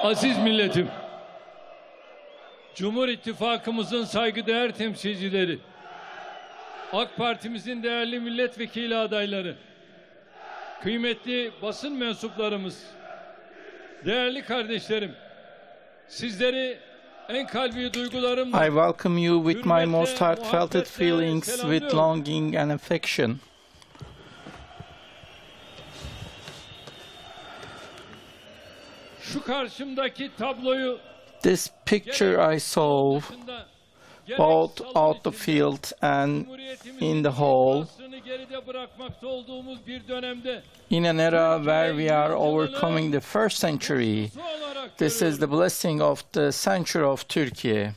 Aziz milletim, Cumhur İttifakımızın saygıdeğer temsilcileri, AK Parti'mizin değerli milletvekili adayları, kıymetli basın mensuplarımız, değerli kardeşlerim, sizleri en kalbi duygularımla I welcome you with my most heartfelt feelings, with longing and affection. Şu karşımdaki tabloyu This picture I saw both out the field and in the hall, in an era where we are overcoming the first century. This is the blessing of the century of Turkey.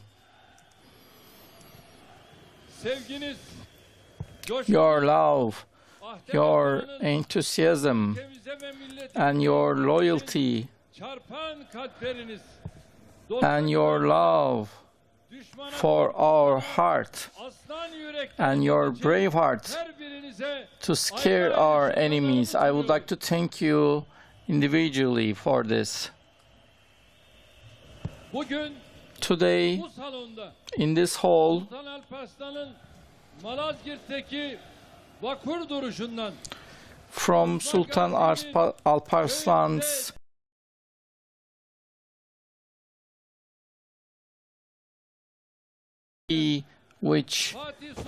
Your love, your enthusiasm, and your loyalty, and your love for our heart, and your brave heart to scare our enemies. I would like to thank you individually for this. Today, in this hall, from Sultan Alparslan's which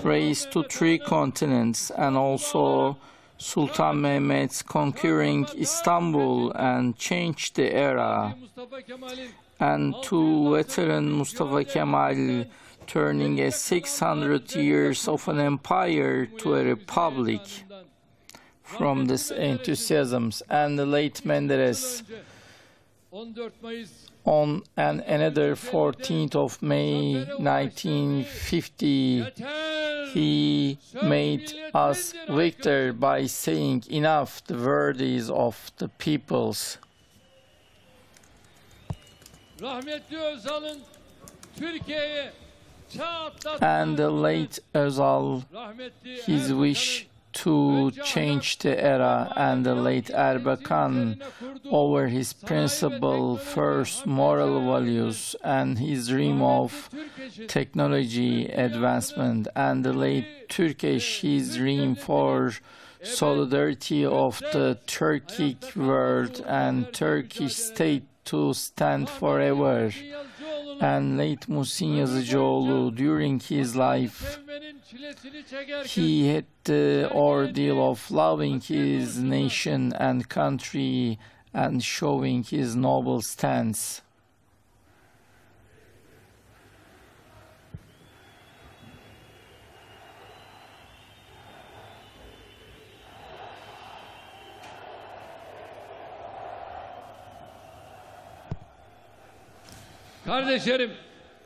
raised to 3 continents, and also Sultan Mehmet's conquering Istanbul and changed the era, and to veteran Mustafa Kemal turning a 600 years of an empire to a republic from this enthusiasms, and the late Menderes on another 14th of May 1950, he made us victor by saying, "Enough, the word is of the peoples." And the late Özal, his wish to change the era, and the late Erbakan over his principle first moral values and his dream of technology advancement, and the late Turkish, his dream for solidarity of the Turkic world and Turkish state to stand forever, and late Muhsin Yazıcıoğlu, during his life, he had the ordeal of loving his nation and country and showing his noble stance.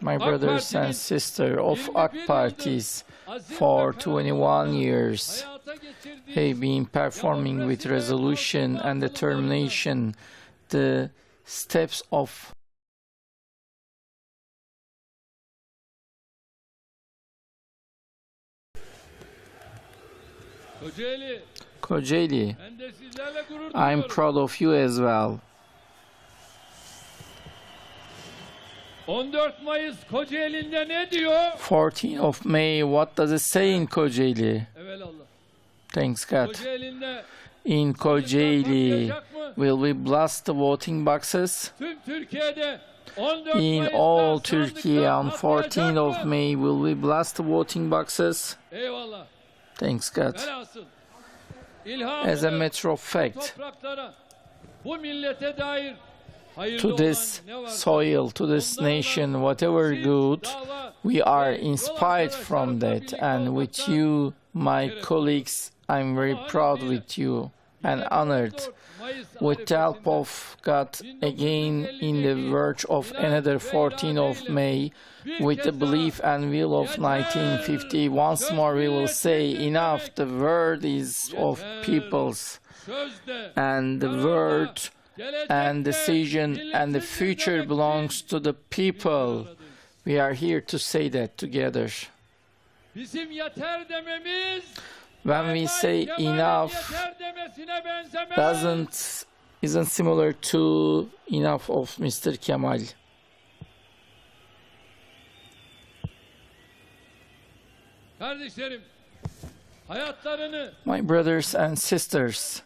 My brothers and sisters of AK parties, for 21 years, have been performing with resolution and determination the steps of Kocaeli. I'm proud of you as well. 14 Mayıs Kocaeli'nde ne diyor? 14th of May, what does it say in Kocaeli? Evelallah. Thanks God. In Kocaeli, will we blast the voting boxes? In all Turkey, on 14th of May, will we blast the voting boxes? Thanks God. As a matter of fact, to this soil, to this nation, whatever good, we are inspired from that. And with you, my colleagues, I'm very proud with you and honored. With the help of God, again, in the verge of another 14th of May, with the belief and will of 1950, once more we will say, enough, the word is of peoples, and the word and decision and the future belongs to the people. We are here to say that together. When we say enough, doesn't isn't similar to enough of Mr. Kemal. Kardeşlerim, hayatlarını My brothers and sisters,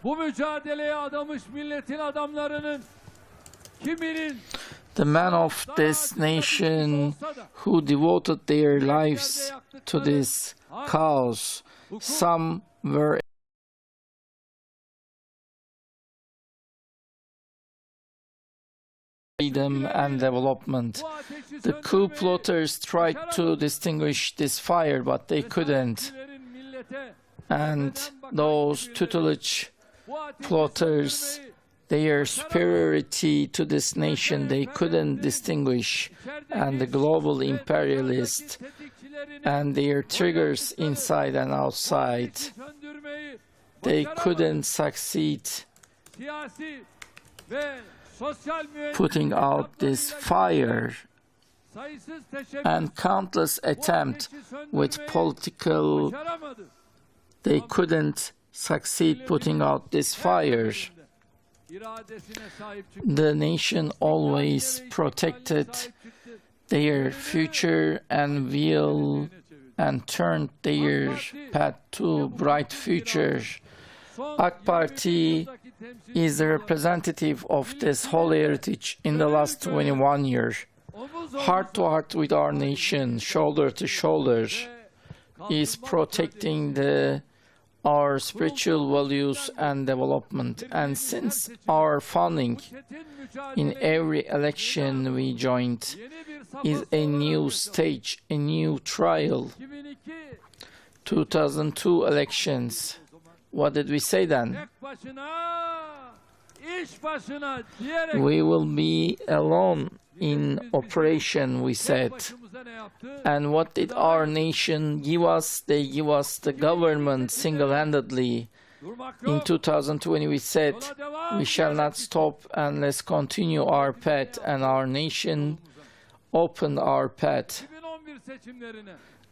bu mücadeleye adamış milletin adamlarının kiminin the men of this nation who devoted their lives to this cause, some were freedom and development. The coup plotters tried to extinguish this fire, but they couldn't. And those tutelage plotters, their superiority to this nation, they couldn't distinguish. And the global imperialists and their triggers inside and outside, they couldn't succeed putting out this fire. And countless attempts with political, they couldn't succeed putting out this fire. The nation always protected their future and will and turned their path to bright future. AK Party is the representative of this whole heritage in the last 21 years. Heart to heart with our nation, shoulder to shoulder, is protecting our spiritual values and development. And since our founding, in every election we joined is a new stage, a new trial. 2002 elections. What did we say then? We will be alone in operation, we said. And what did our nation give us? They give us the government single-handedly. In 2020 we said, we shall not stop and let's continue our path, and our nation opened our path.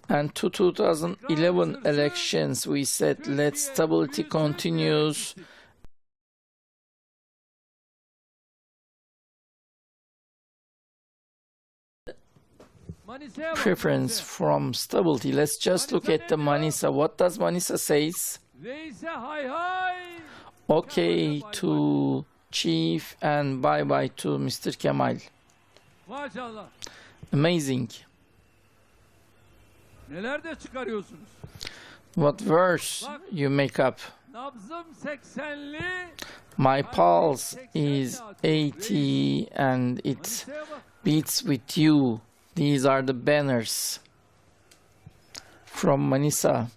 And to 2011 elections we said, let stability continues. Preference from stability. Let's just look at the Manisa. What does Manisa says? Okay to Chief and bye-bye to Mr. Kemal. Amazing. What verse you make up? My pulse is 80 and it beats with you. These are the banners from Manisa.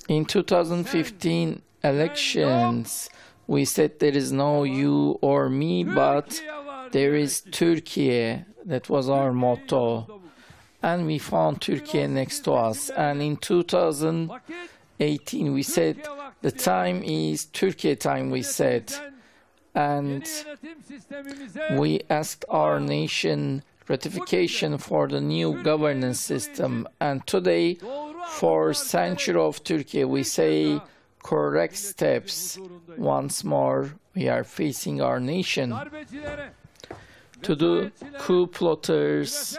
In 2015 elections, we said there is no you or me, but there is Turkey. That was our motto. And we found Turkey next to us. And in 2018, we said the time is Turkey time, we said. And we asked our nation ratification for the new governance system. And today, for century of Turkey, we say correct steps. Once more, we are facing our nation. To the coup plotters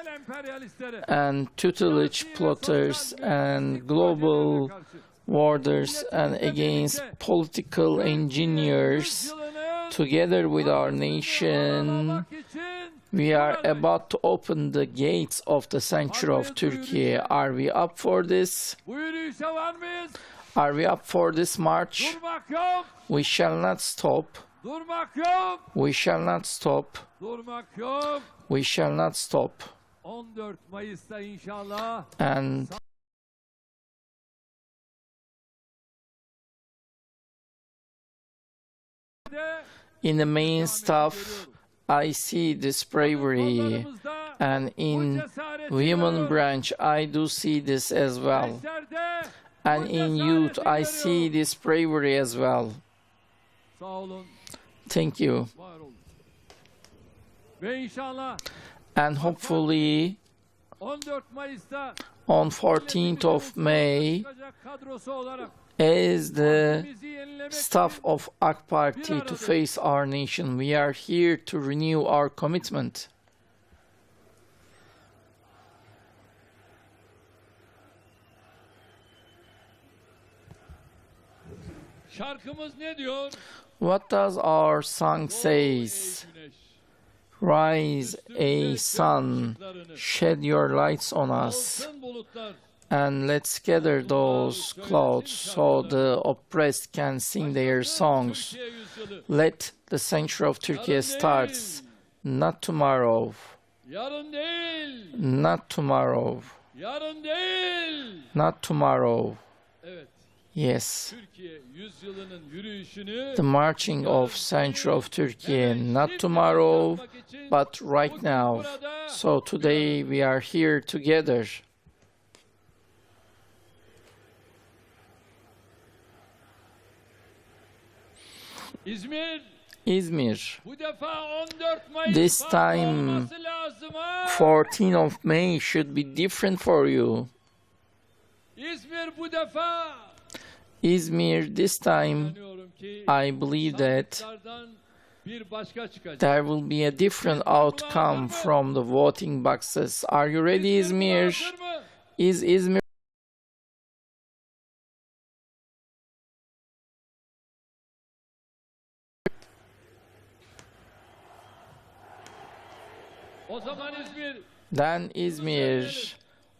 and tutelage plotters and global warders and against political engineers, together with our nation, we are about to open the gates of the century of Turkey. Are we up for this? Are we up for this march? We shall not stop. We shall not stop. We shall not stop. And in the main staff, I see this bravery, and in women branch, I do see this as well. And in youth, I see this bravery as well. Thank you. Ve inşallah And hopefully 14 Mayıs'ta on 14th of May, çıkacak kadrosu olarak as the bizi yenilemek staff of AK Party to face our nation, we are here to renew our commitment. şarkımız ne diyor? What does our song says? Rise, a sun, shed your lights on us, Altın bulutlar and let's gather those clouds so the oppressed can sing their songs. Türkiye yüzyılı. Let the century of Turkey starts, not tomorrow, Yarın değil. not tomorrow, Yarın değil. not tomorrow. Evet. Yes, Türkiye yüzyılının yürüyüşünü the marching of century of Turkey, not tomorrow, but right now. So today we are here together. İzmir Izmir, bu defa 14 Mayıs this farklı time olması lazım ha. 14th of May should be different for you. İzmir bu defa Izmir, this time inanıyorum ki I believe that sandıklardan bir başka çıkacak. there will be a different outcome from the voting boxes. Are you ready, Izmir? Hazır mı? Is Izmir O zaman İzmir then Izmir?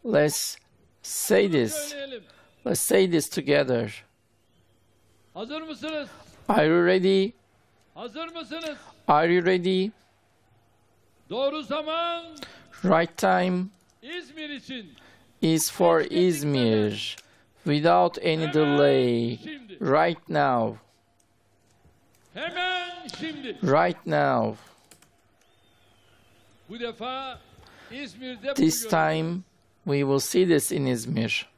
Let's say this. söyleyelim. Let's say this together. Hazır mısınız? Are you ready? Hazır mısınız? Are you ready? Doğru zaman Right time İzmir için. is for Izmir. Without any delay. Right now. Hemen şimdi. Right now. Bu defa İzmir'de This bunu time we will see this in Izmir.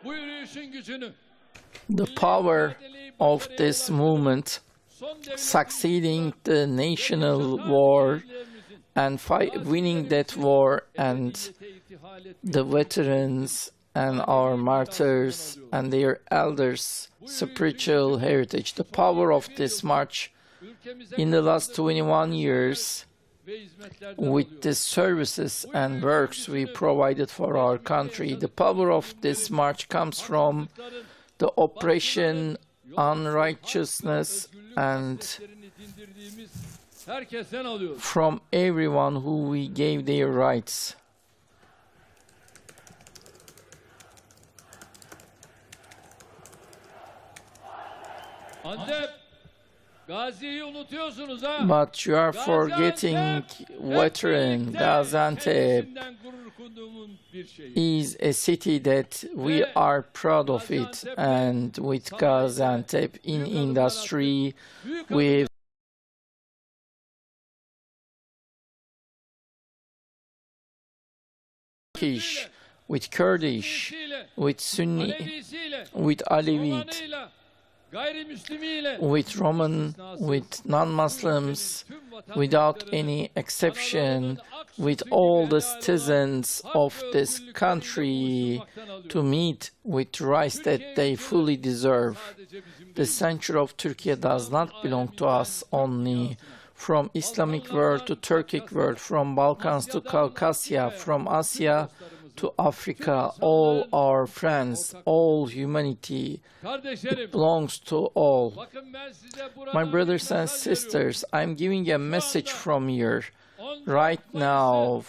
bu yürüyüşün gücünü The power of this movement son devlet succeeding the national war and winning that war, and the veterans and our martyrs and their elders' spiritual heritage. The power of this march in the last 21 years ve hizmetlerde with the services and works we provided for our country. The power of this march comes from the oppression, unrighteousness, and dindirdiğimiz herkesten alıyoruz. from everyone who we gave their rights. Antep, Gazi'yi unutuyorsunuz ha. But you are forgetting veteran Gaziantep Kendisinden gurur kunduğumun bir şeyi. is a city that we are proud of it, and with Gaziantep in industry, Büyük with Turkish, with Kurdish, Alevisiyle, with Sunni, Alevisiyle, with Alevite, Romanıyla, gayrimüslimiyle, with Roman, with non-Muslims, without any exception, with all the citizens of this country, to meet with rights that they fully deserve. The century of Turkey does not belong to us only. From Islamic world to Turkic world, from Balkans to Caucasia, from Asia to Africa, all our friends, all humanity kardeşlerim, belongs to all. bakın ben size burada My bir brothers and mesaj veriyorum. sisters, I'm giving a message from here. 14 Right Mayıs'ı now,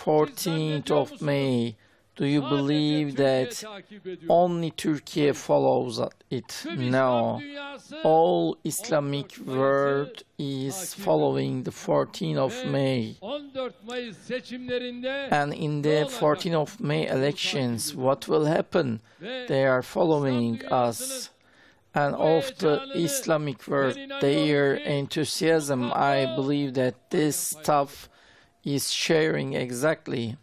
14th of May, do you sadece believe Türkiye that takip ediyor. only Turkey follows it? Tüm İslam No. dünyası All Islamic world is following the 14th of May. 14 Mayıs seçimlerinde And in the 14th of May elections, what will happen? They are following us. And of the Islamic world, their enthusiasm, I believe that this stuff is sharing exactly.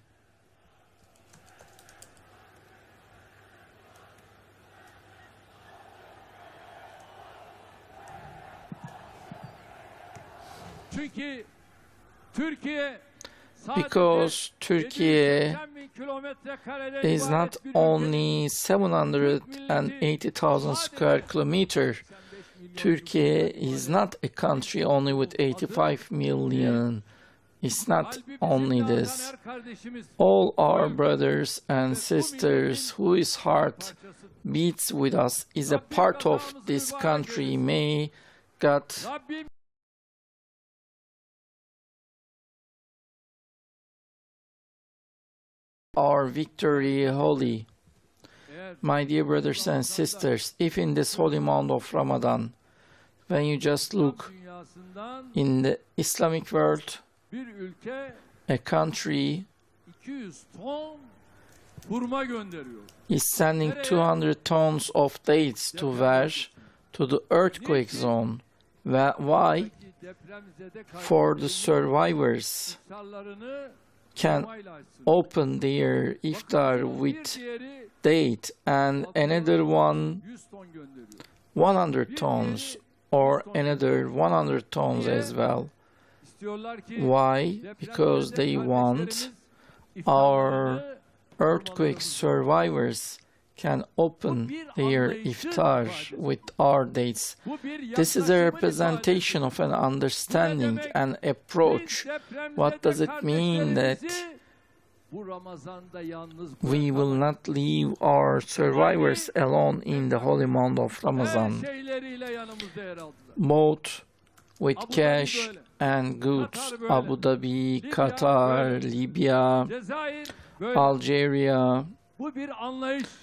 Çünkü Türkiye because Turkey is not only 780,000 square kilometers. Turkey is not a country only with 85 million. It's not only this. All our brothers and sisters whose heart beats with us is a part of this country. May God our victory holy. My dear brothers and sisters, if in this holy month of Ramadan, when you just look in the Islamic world, a country is sending 200 tons of dates to where? To the earthquake zone. Why? For the survivors can open their iftar with date, and another 100 tons or another 100 tons as well. Why? Because they want our earthquake survivors can open their iftar with our dates. This is a representation of an understanding and approach. What does it mean that we will not leave our survivors alone in the holy month of Ramadan, both with cash and goods? Abu Dhabi, Qatar, Libya, Algeria.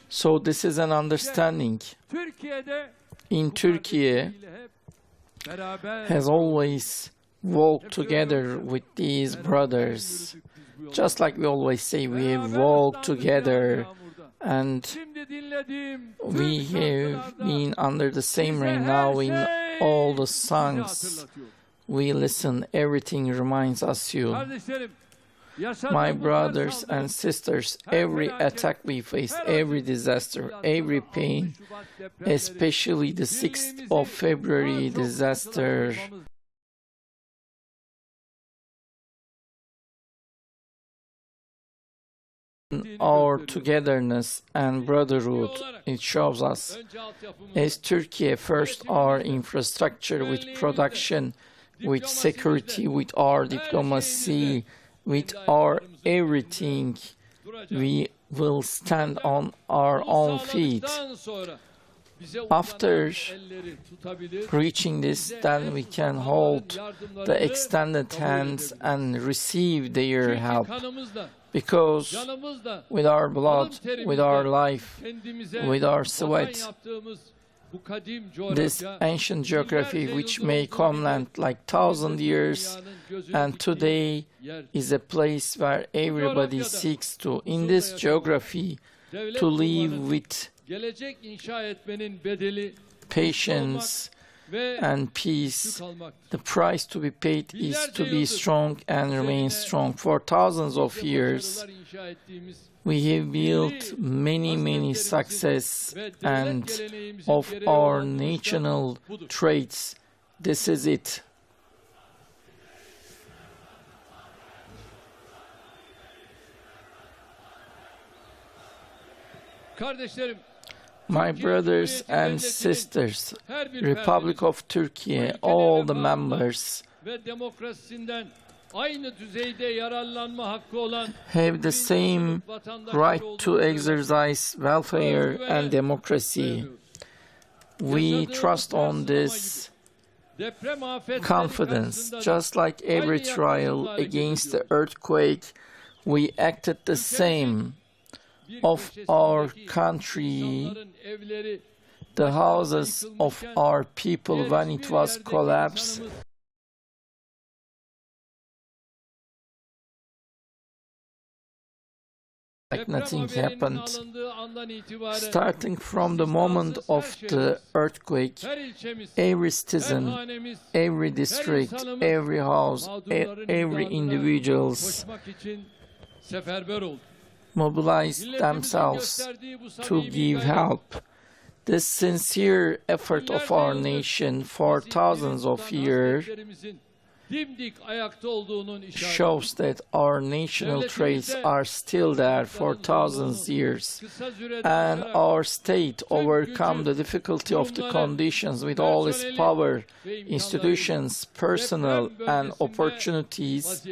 So this is an understanding. In Turkey, has always walked together with these brothers. Just like we always say, we have walked together and we have been under the same rain. Now in all the songs we listen, everything reminds us you. My brothers and sisters, every attack we faced, every disaster, every pain, especially the 6th of February disaster, our togetherness and brotherhood, it shows us. As Turkey, first our infrastructure with production, with security, with our diplomacy, with our everything, we will stand on our own feet. After reaching this, then we can hold the extended hands and receive their help. Because with our blood, with our life, with our sweat, this ancient geography, which may come like 1,000 years, and today is a place where everybody seeks to, in this geography, to live with patience and peace. The price to be paid is to be strong and remain strong. For thousands of years, we have built many success, and of our national traits, this is it. My brothers and sisters, Republic of Turkey, all the members have the same right to exercise welfare and democracy. We trust on this confidence. Just like every trial against the earthquake, we acted the same. Of our country, the houses of our people, when it was collapsed, like nothing happened. Starting from the moment of the earthquake, every citizen, every district, every house, every individuals mobilized themselves to give help. This sincere effort of our nation for thousands of years dimdik ayakta olduğunun işareti. shows that our national traits are still there for thousands of years, and our state overcome the difficulty of the conditions with all its power, institutions, personnel, and opportunities,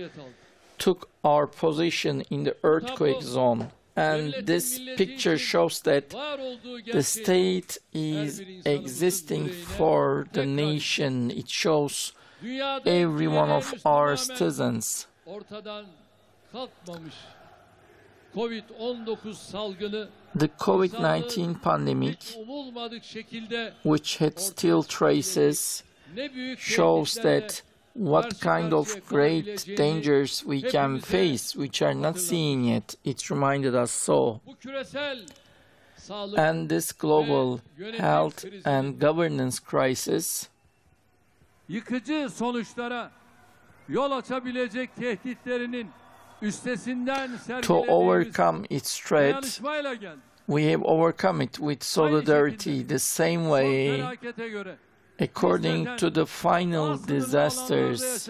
took our position in the earthquake zone. And this picture shows that the state is existing for the nation. It shows every one of our citizens. The COVID-19 pandemic, which had still traces, shows that what kind of great dangers we can face, which are not seen yet. It reminded us so. And this global health and governance crisis yıkıcı sonuçlara yol açabilecek tehditlerinin üstesinden to overcome its threat, dayanışmayla geldi. we have overcome it with solidarity, the same way. According to the final disasters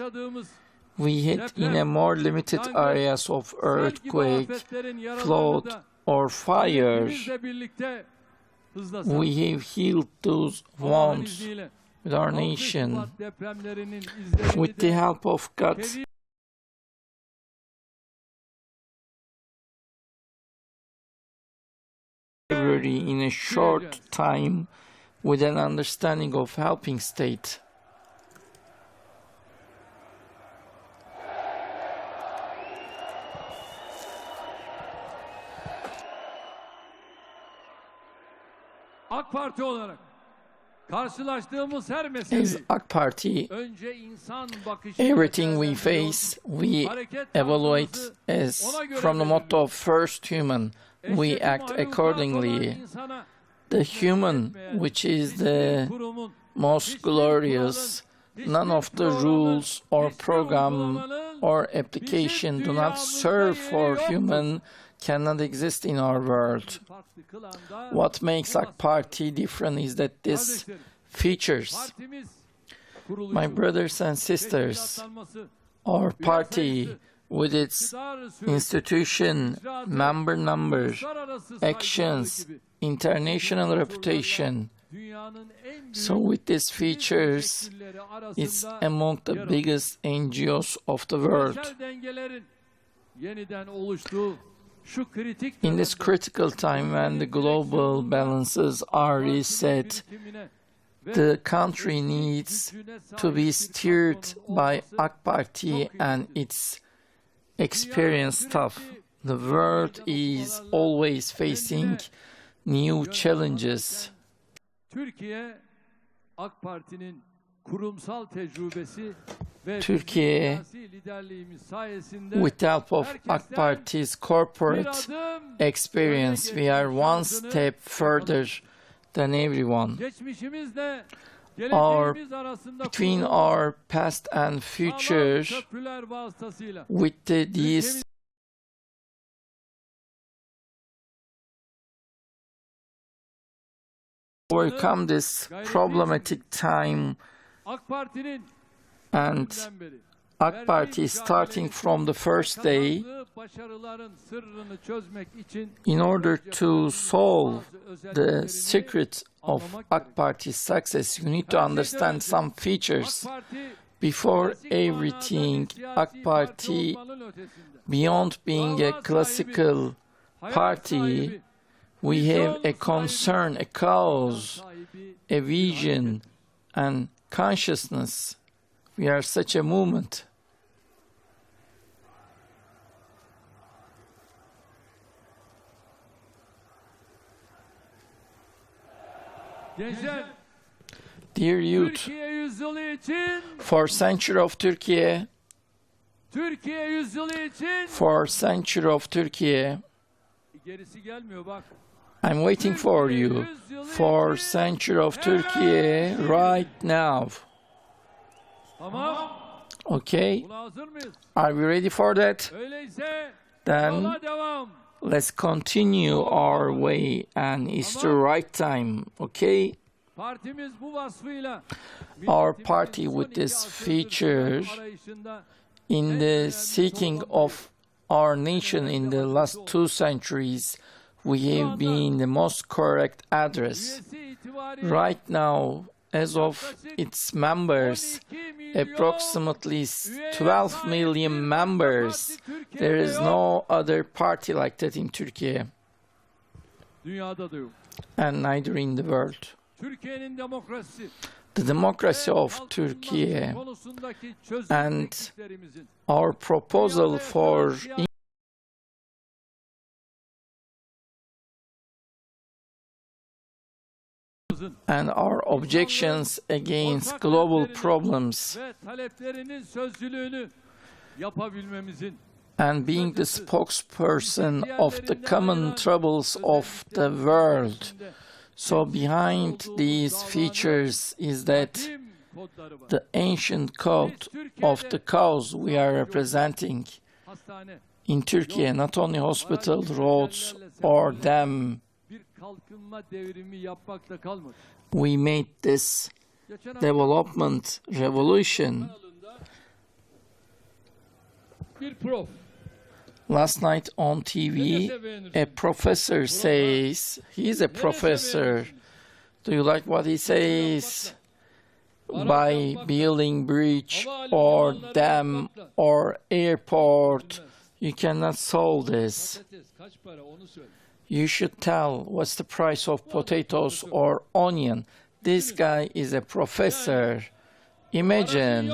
we had in a more limited areas of earthquake, flood, or fire, we have healed those wounds with our nation, with the help of God. In a short time, with an understanding of helping state. AK Parti olarak karşılaştığımız her As mesele AK Party, önce insan bakışı everything we face, we evaluate as from the motto of first human. We act accordingly. The human, which is the most glorious, none of the rules or program or application do not serve for human, cannot exist in our world. What makes AK Party different is that this features, my brothers and sisters, our party with its institution, member numbers, actions, international reputation. So with these features, it's among the biggest NGOs of the world. In this critical time when the global balances are reset, the country needs to be steered by AK Party and its experienced staff. The world is always facing new challenges. Turkey, with the help of AK Party's corporate experience, we are one step further than everyone. Between our past and future, with these overcome this problematic time, and AK Party, starting from the first day, in order to solve the secret of AK Party's success, you need to understand some features. Before everything, AK Party, beyond being a classical party, we have a concern, a cause, a vision, and consciousness. We are such a movement. Dear youth, for century of Turkey, for century of Turkey, I'm waiting for you, for century of Turkey right now. Okay, are we ready for that? Then let's continue our way, and it's the right time, okay? Partimiz bu vasfıyla Our party, with this feature, in the seeking of our nation in the last 2 centuries, we have been the most correct address. Right now, as of its members, approximately 12 million members, there is no other party like that in Turkey, dünyada da yok. and neither in the world. Türkiye'nin demokrasi The democracy of Turkey konusundaki çözüm and eksiklerimizin our proposal for and our objections against global problems ve taleplerinin sözcülüğünü yapabilmemizin and being the spokesperson of the common troubles of the world. So behind these features is that tüm kodları var. the ancient code of the cause we are representing Hastane, in Turkey, not only hospital, roads or dam. bir kalkınma devrimi yapmakta kalmadı. We made this Geçen hafta development revolution. kanalında bir prof Last night on TV, a professor says, he's a professor. Do you like what he says? By building bridge or dam or airport, you cannot solve this. patates kaç para onu söyle. You should tell what's the price of potatoes or onion. This guy is a professor. Imagine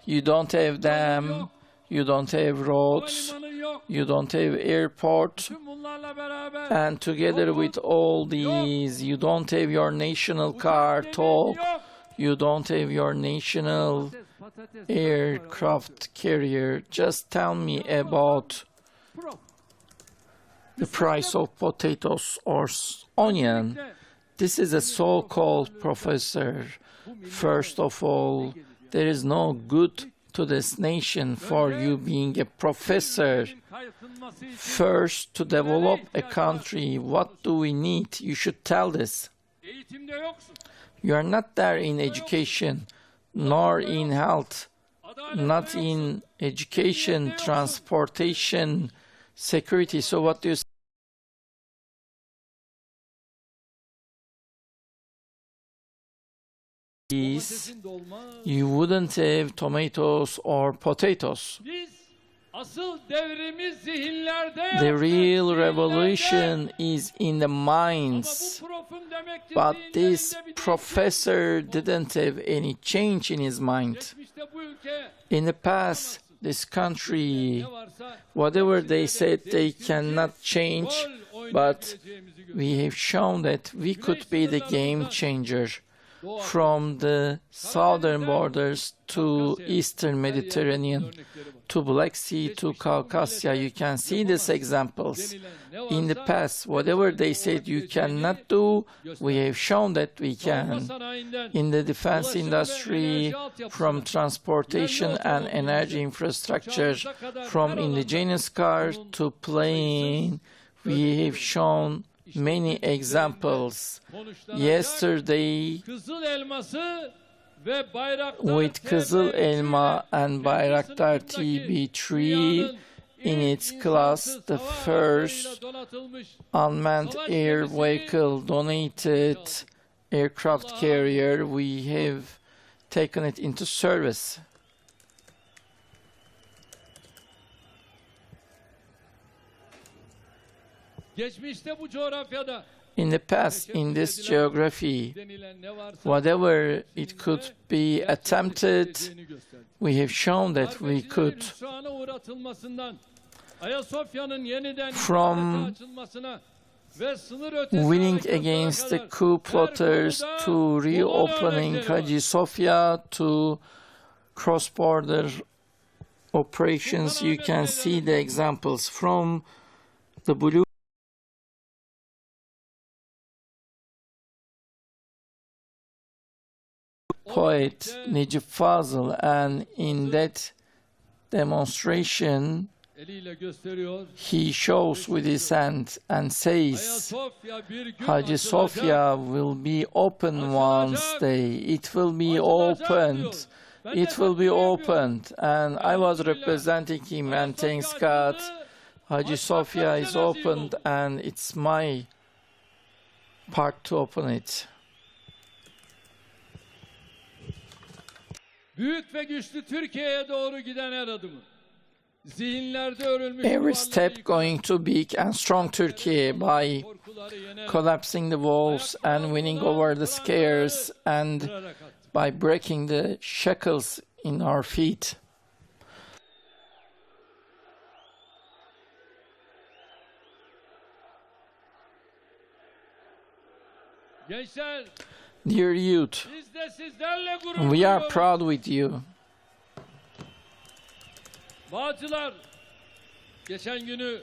you don't have dam, you don't have roads, Havalimanı yok. you don't have airport, Tüm bunlarla beraber and together with all these, you don't have your national car talk, yok. you don't have your national Patates aircraft carrier. Just tell me about prof. the price of potatoes or onion. This is a so-called professor. First of all, there is no good to this nation for you being a professor. Kalkınması için First, to develop a country, what do we need? You should tell this. eğitimde yoksun. You are not there in education, nor in health, not in education, transportation, security. So what do you say? Patatesin de olmaz. You wouldn't have tomatoes or potatoes. Biz asıl devrimiz zihinlerde. The real revolution is in the minds. Bu profun demek ki But this zihinlerinde bir professor didn't have any change in his mind. geçmişte bu ülke In the past, this country, ne varsa whatever they said, they cannot change, rol but oynayabileceğimizi görüyoruz. we have shown that we could be the game changer. From the southern borders to eastern Mediterranean, to Black Sea, to Caucasia, you can see these examples. In the past, whatever they said you cannot do, we have shown that we can. In the defense industry, from transportation and energy infrastructure, from indigenous car to plane, we have shown many examples. Yesterday, Kızıl elması ve Bayraktar with Kızıl TB3 Elma and Bayraktar TB3 in its class, the first unmanned air vehicle donated aircraft carrier, we have taken it into service. Geçmişte bu coğrafyada In the past, in this geography, denilen ne varsa whatever it could be attempted, we have shown that we could. hüsrana uğratılmasından Ayasofya'nın yeniden From açılmasına ve sınır ötesi winning harekatlara against the kadar coup plotters her to konuda reopening örnekleri var. Hagia Sophia to cross-border operations, you can see the examples from the blue poet Necip Fazıl, and in that demonstration eliyle gösteriyor. He shows with his hand and says, Ayasofya bir gün Hagia açılacak. Sophia will be open one day. It will be opened. It will be opened. And I was representing him, and thanks God, Hagia Sophia is opened, and it's my part to open it. Büyük ve güçlü Türkiye'ye doğru giden her adımı, zihinlerde örülmüş Every duvarları step yıkarak, going to big and strong Turkey by korkuları yenerek, collapsing the walls and winning over the scares and kırarak attı. by breaking the shackles in our feet. Gençler, Dear youth, biz de sizlerle gurur we are duyuyoruz. proud with you. Bağcılar, geçen günü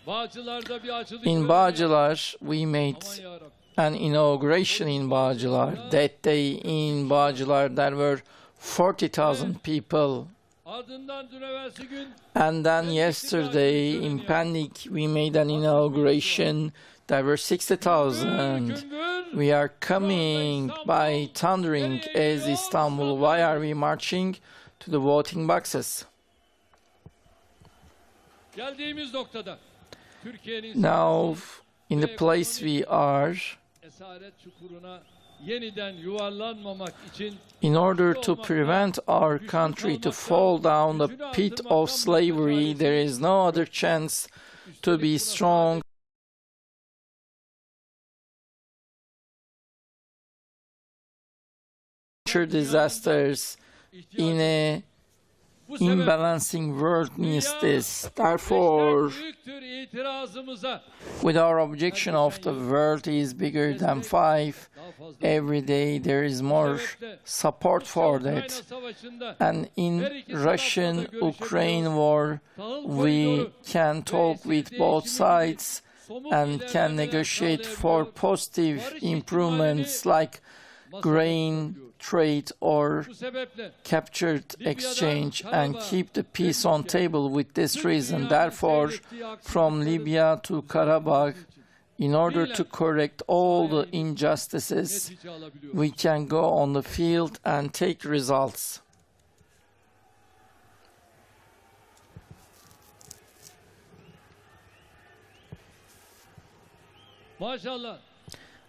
Bağcılar'da bir açılış In gördük. Bağcılar, we made Aman yarabbim. an inauguration in Bağcılar. That day in Bağcılar, there were 40,000 people. Ardından dün evvelsi gün And then yesterday in Pendik, we made an inauguration. There were 60,000. We are coming by thundering as Istanbul. Why are we marching to the voting boxes? geldiğimiz noktada Türkiye'nin Now, in the place we are, esaret çukuruna yeniden yuvarlanmamak için in order to prevent our country to fall down the pit of slavery, there is no other chance to be strong. Disasters in a bu sebeple imbalancing world needs this. Therefore, büyüktür itirazımıza with our objection of the world is bigger than 5, daha fazla every day there is more support for Ukrayna that. Savaşı'nda And in Russian-Ukraine war, we can talk with both sides and can negotiate for positive improvements like grain trade or bu sebeple captured exchange and keep the peace on table with this reason. Therefore, from Libya to Karabakh, in order to correct all the injustices, netice alabiliyoruz. we can go on the field and take results. Maşallah.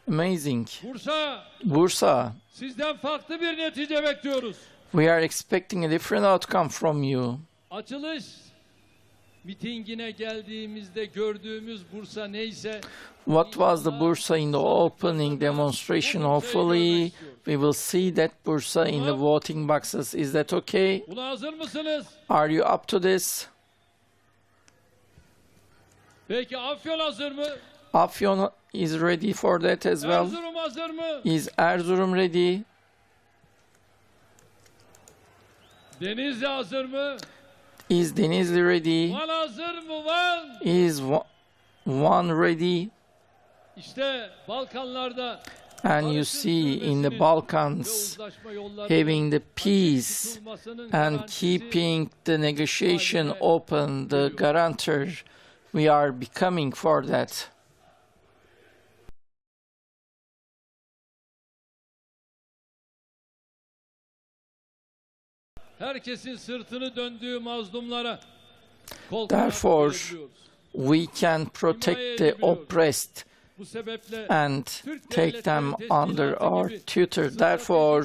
Amazing. Bursa, Bursa, sizden farklı bir netice bekliyoruz. we are expecting a different outcome from you. Açılış mitingine geldiğimizde gördüğümüz Bursa neyse What was the Bursa in the opening demonstration? Hopefully, we will see that Bursa in the voting boxes. Is that okay? buna hazır mısınız? Are you up to this? Peki Afyon hazır mı? Afyon is ready for that as well. Erzurum hazır mı? Is Erzurum ready? Denizli hazır mı? Is Denizli ready? Van hazır mı? Van! Is Van ready? İşte Balkanlarda And you see in the Balkans, having the peace and keeping the negotiation open, the guarantor, we are becoming for that. herkesin sırtını döndüğü mazlumlara kol Therefore, kanat verebiliyoruz. we can protect the oppressed Bu sebeple and take them under our tutor. Therefore,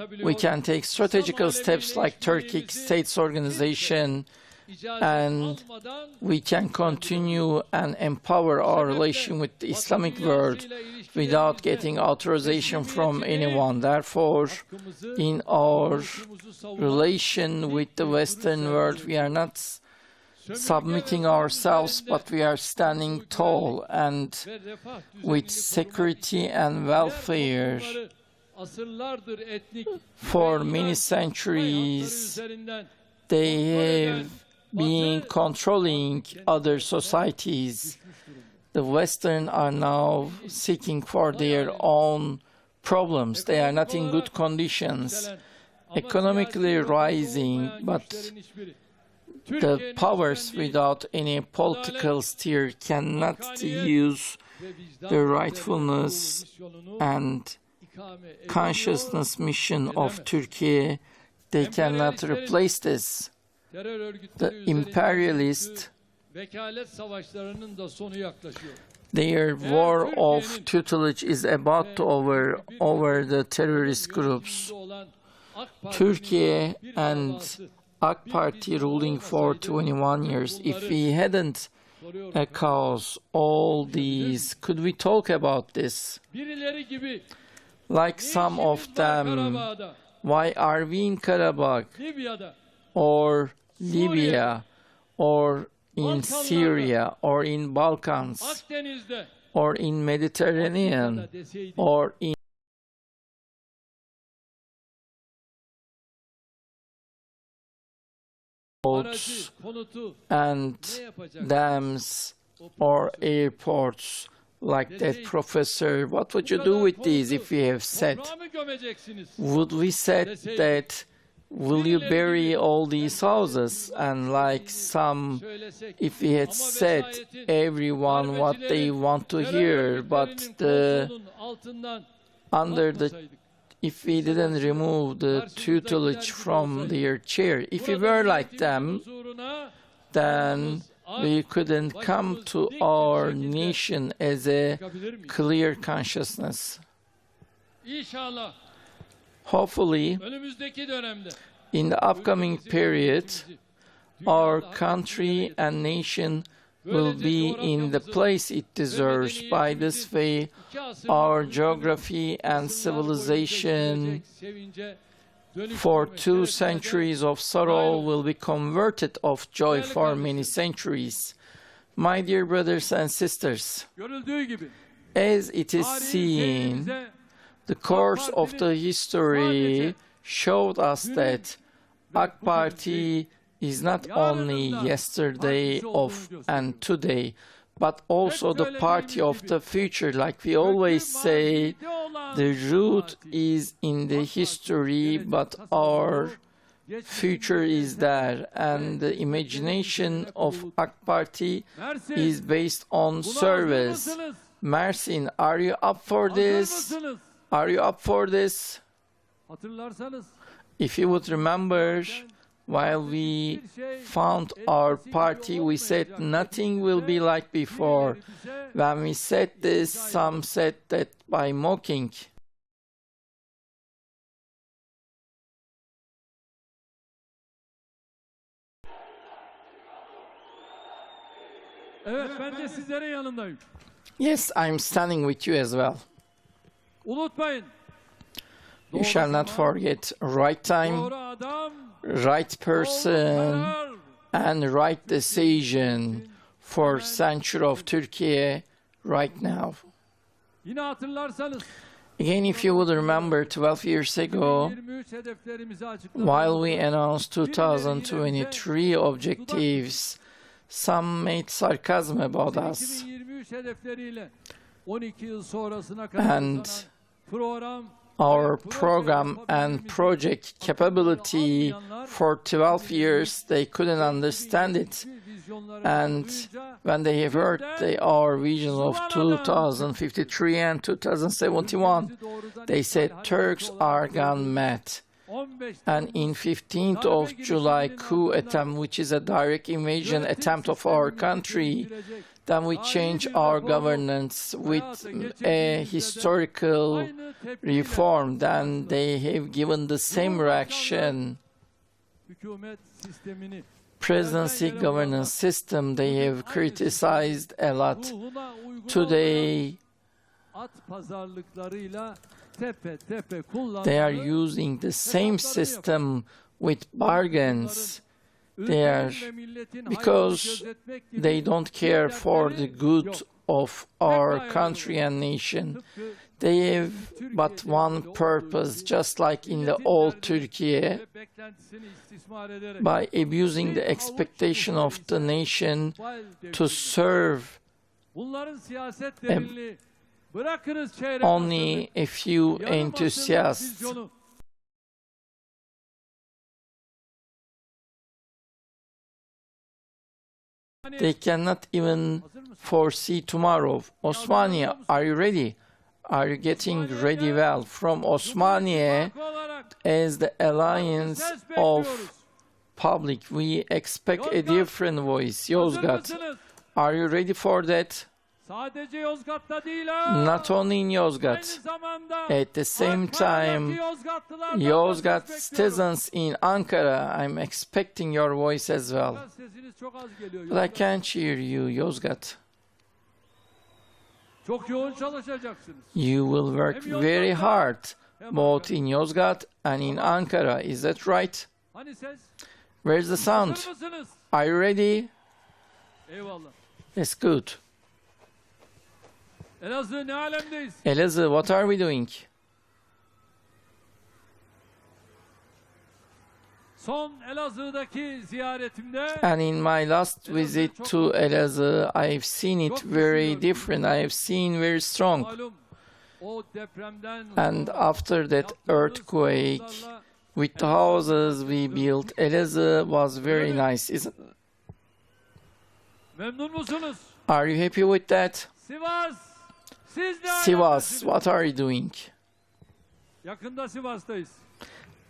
we can take strategical steps like Turkish States Organization, and we can continue and empower our relation with the Islamic world without getting authorization from anyone. Therefore, in our relation with the Western world, we are not submitting ourselves, but we are standing tall and with security and welfare. For many centuries, they have been controlling other societies. The Western are now seeking for their own problems. They are not in good conditions, economically rising, but the powers without any political steer cannot use the rightfulness and consciousness mission of Turkey. They cannot replace this. The imperialist, their war of tutelage is about to over the terrorist groups. Turkey and AK Party ruling for 21 years. If we hadn't caused all these, could we talk about this? Like some of them, why are we in Karabakh or Libya or in Syria or in Balkans or in Mediterranean or in roads and dams or airports like that, Professor? What would you do with these if we have said? Would we said that, will you bury all these houses? And like some, if we had said everyone what they want to hear, but if we didn't remove the tutelage from their chair, if we were like them, then we couldn't come to our nation as a clear consciousness. Hopefully, in the upcoming period, our country and nation will be in the place it deserves. By this way, our geography and civilization for 2 centuries of sorrow will be converted of joy for many centuries. My dear brothers and sisters, as it is seen, the course of the history showed us that AK Party is not only yesterday and today, but also the party of the future. Like we always say, the root is in the history, but our future is there. And the imagination of AK Party is based on service. Mersin, are you up for this? Are you up for this? If you would remember, while we found our party, we said nothing will be like before. When we said this, some said that by mocking. Evet, ben de sizlerin yanındayım. Yes, I'm standing with you as well. Unutmayın. You shall not forget right time, right person, and right decision for century of Turkey right now. Yine hatırlarsanız Again, if you would remember 12 years ago, while we announced 2023 objectives, some made sarcasm about us. And our program and project capability for 12 years, they couldn't understand it. And when they have heard our vision of 2053 and 2071, they said Turks are gone mad. And in 15th of July coup attempt, which is a direct invasion attempt of our country, then we change our governance with a historical reform. Then they have given the same reaction. Presidency governance system, they have criticized a lot. Today, they are using the same system with bargains. Because they don't care for the good of our country and nation. They have but one purpose, just like in the old Turkey, by abusing the expectation of the nation to serve only a few enthusiasts. They cannot even foresee tomorrow. Osmaniye, are you ready? Are you getting ready well? From Osmaniye, as the alliance of public, we expect a different voice. Yozgat, are you ready for that? Not only in Yozgat, at the same time, Yozgat citizens in Ankara, I'm expecting your voice as well. But I can't hear you, Yozgat. You will work very hard, both in Yozgat and in Ankara, is that right? Where's the sound? Are you ready? That's good. Elazığ, what are we doing? And in my last visit to Elazığ, I've seen it very different. I've seen very strong. And after that earthquake, with the houses we built, Elazığ was very nice. Are you happy with that? Sivas, what are you doing?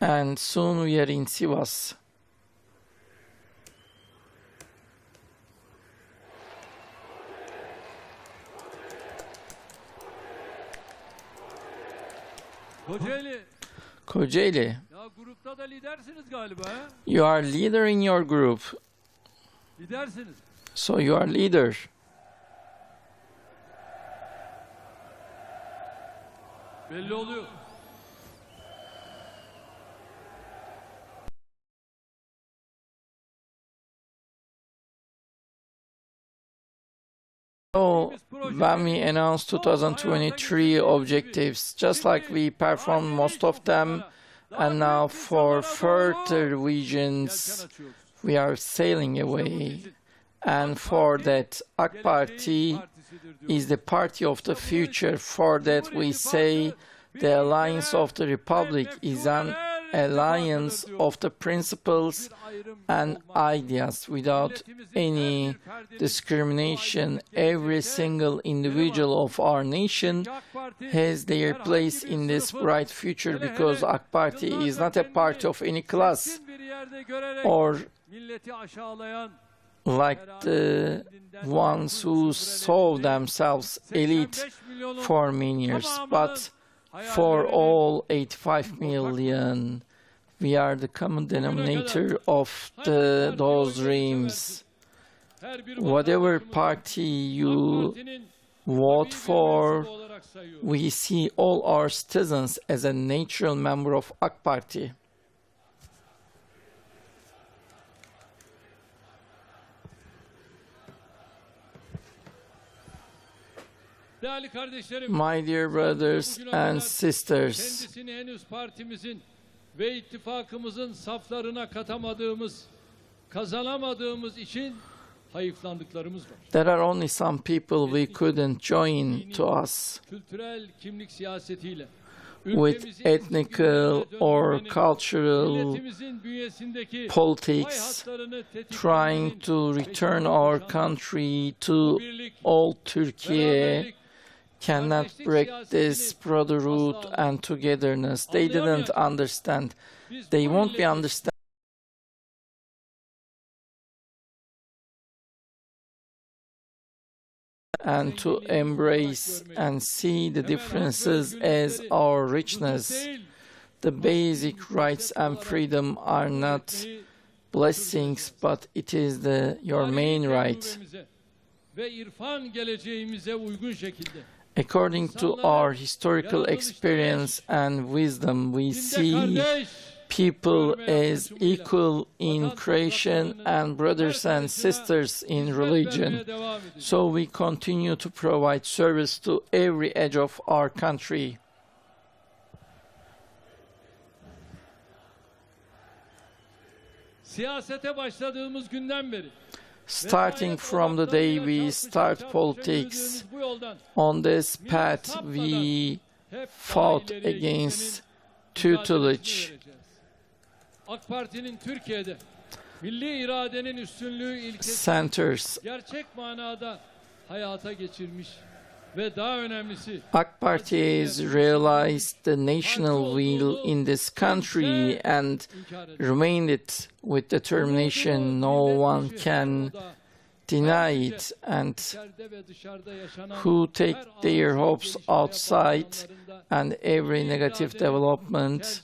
And soon we are in Sivas. Kocaeli. You are leader in your group. So you are leader. Belli oluyor. So when we announced 2023 objectives, just like we performed most of them, and now for further visions, we are sailing away. And for that, AK Party is the party of the future. For that, we say the alliance of the Republic is an alliance of the principles and ideas without any discrimination. Every single individual of our nation has their place in this bright future, because AK Party is not a party of any class or like the ones who saw themselves elite for many years, but for all 85 million, we are the common denominator of those dreams. Whatever party you vote for, we see all our citizens as a natural member of AK Party. My dear brothers and sisters, kendisini henüz partimizin ve ittifakımızın saflarına katamadığımız, kazanamadığımız için hayıflandıklarımız var. there are only some people we couldn't join to us Kültürel kimlik siyasetiyle with ethnical or cultural politics, trying to return our country to old Turkey, cannot break this brotherhood and togetherness. They didn't understand. They won't be understanding. And to embrace and see the differences as our richness. The basic rights and freedom are not blessings, but it is your main right. According to our historical experience and wisdom, we see people as equal in creation and brothers and sisters in religion. So we continue to provide service to every edge of our country. Siyasete başladığımız günden beri starting from the day we start politics, on this path we fought against tutelage. milli iradenin üstünlüğü ilkesi centers. gerçek manada hayata geçirmiş ve daha önemlisi AK Party has realized the national will in this country and remained it with determination. No one can deny it, and who take their hopes outside and every negative development,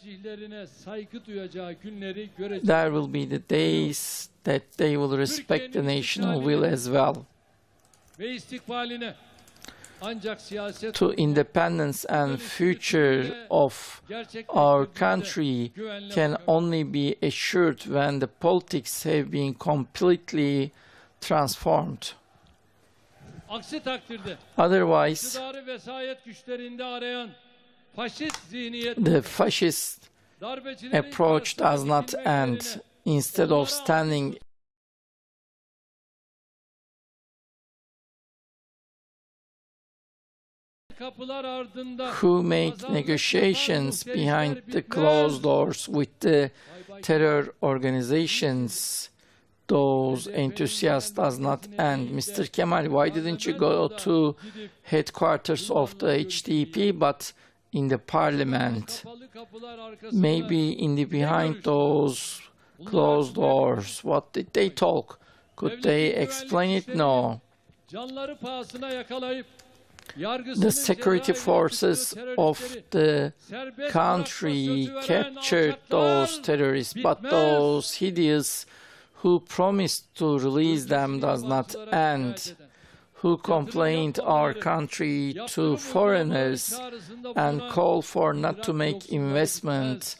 there will be the days that they will respect the national will as well. To independence and future of our country can only be assured when the politics have been completely transformed. Otherwise, the fascist approach does not end. Instead of standing who make negotiations behind the closed doors with the terror organizations, those enthusiasts does not end. Mr. Kemal, why didn't you go to headquarters of the HDP but in the parliament? Maybe in the behind those closed doors. What did they talk? Could they explain it? No. The security forces of the country captured those terrorists, but those hideous who promised to release them does not end, who complained our country to foreigners and call for not to make investment,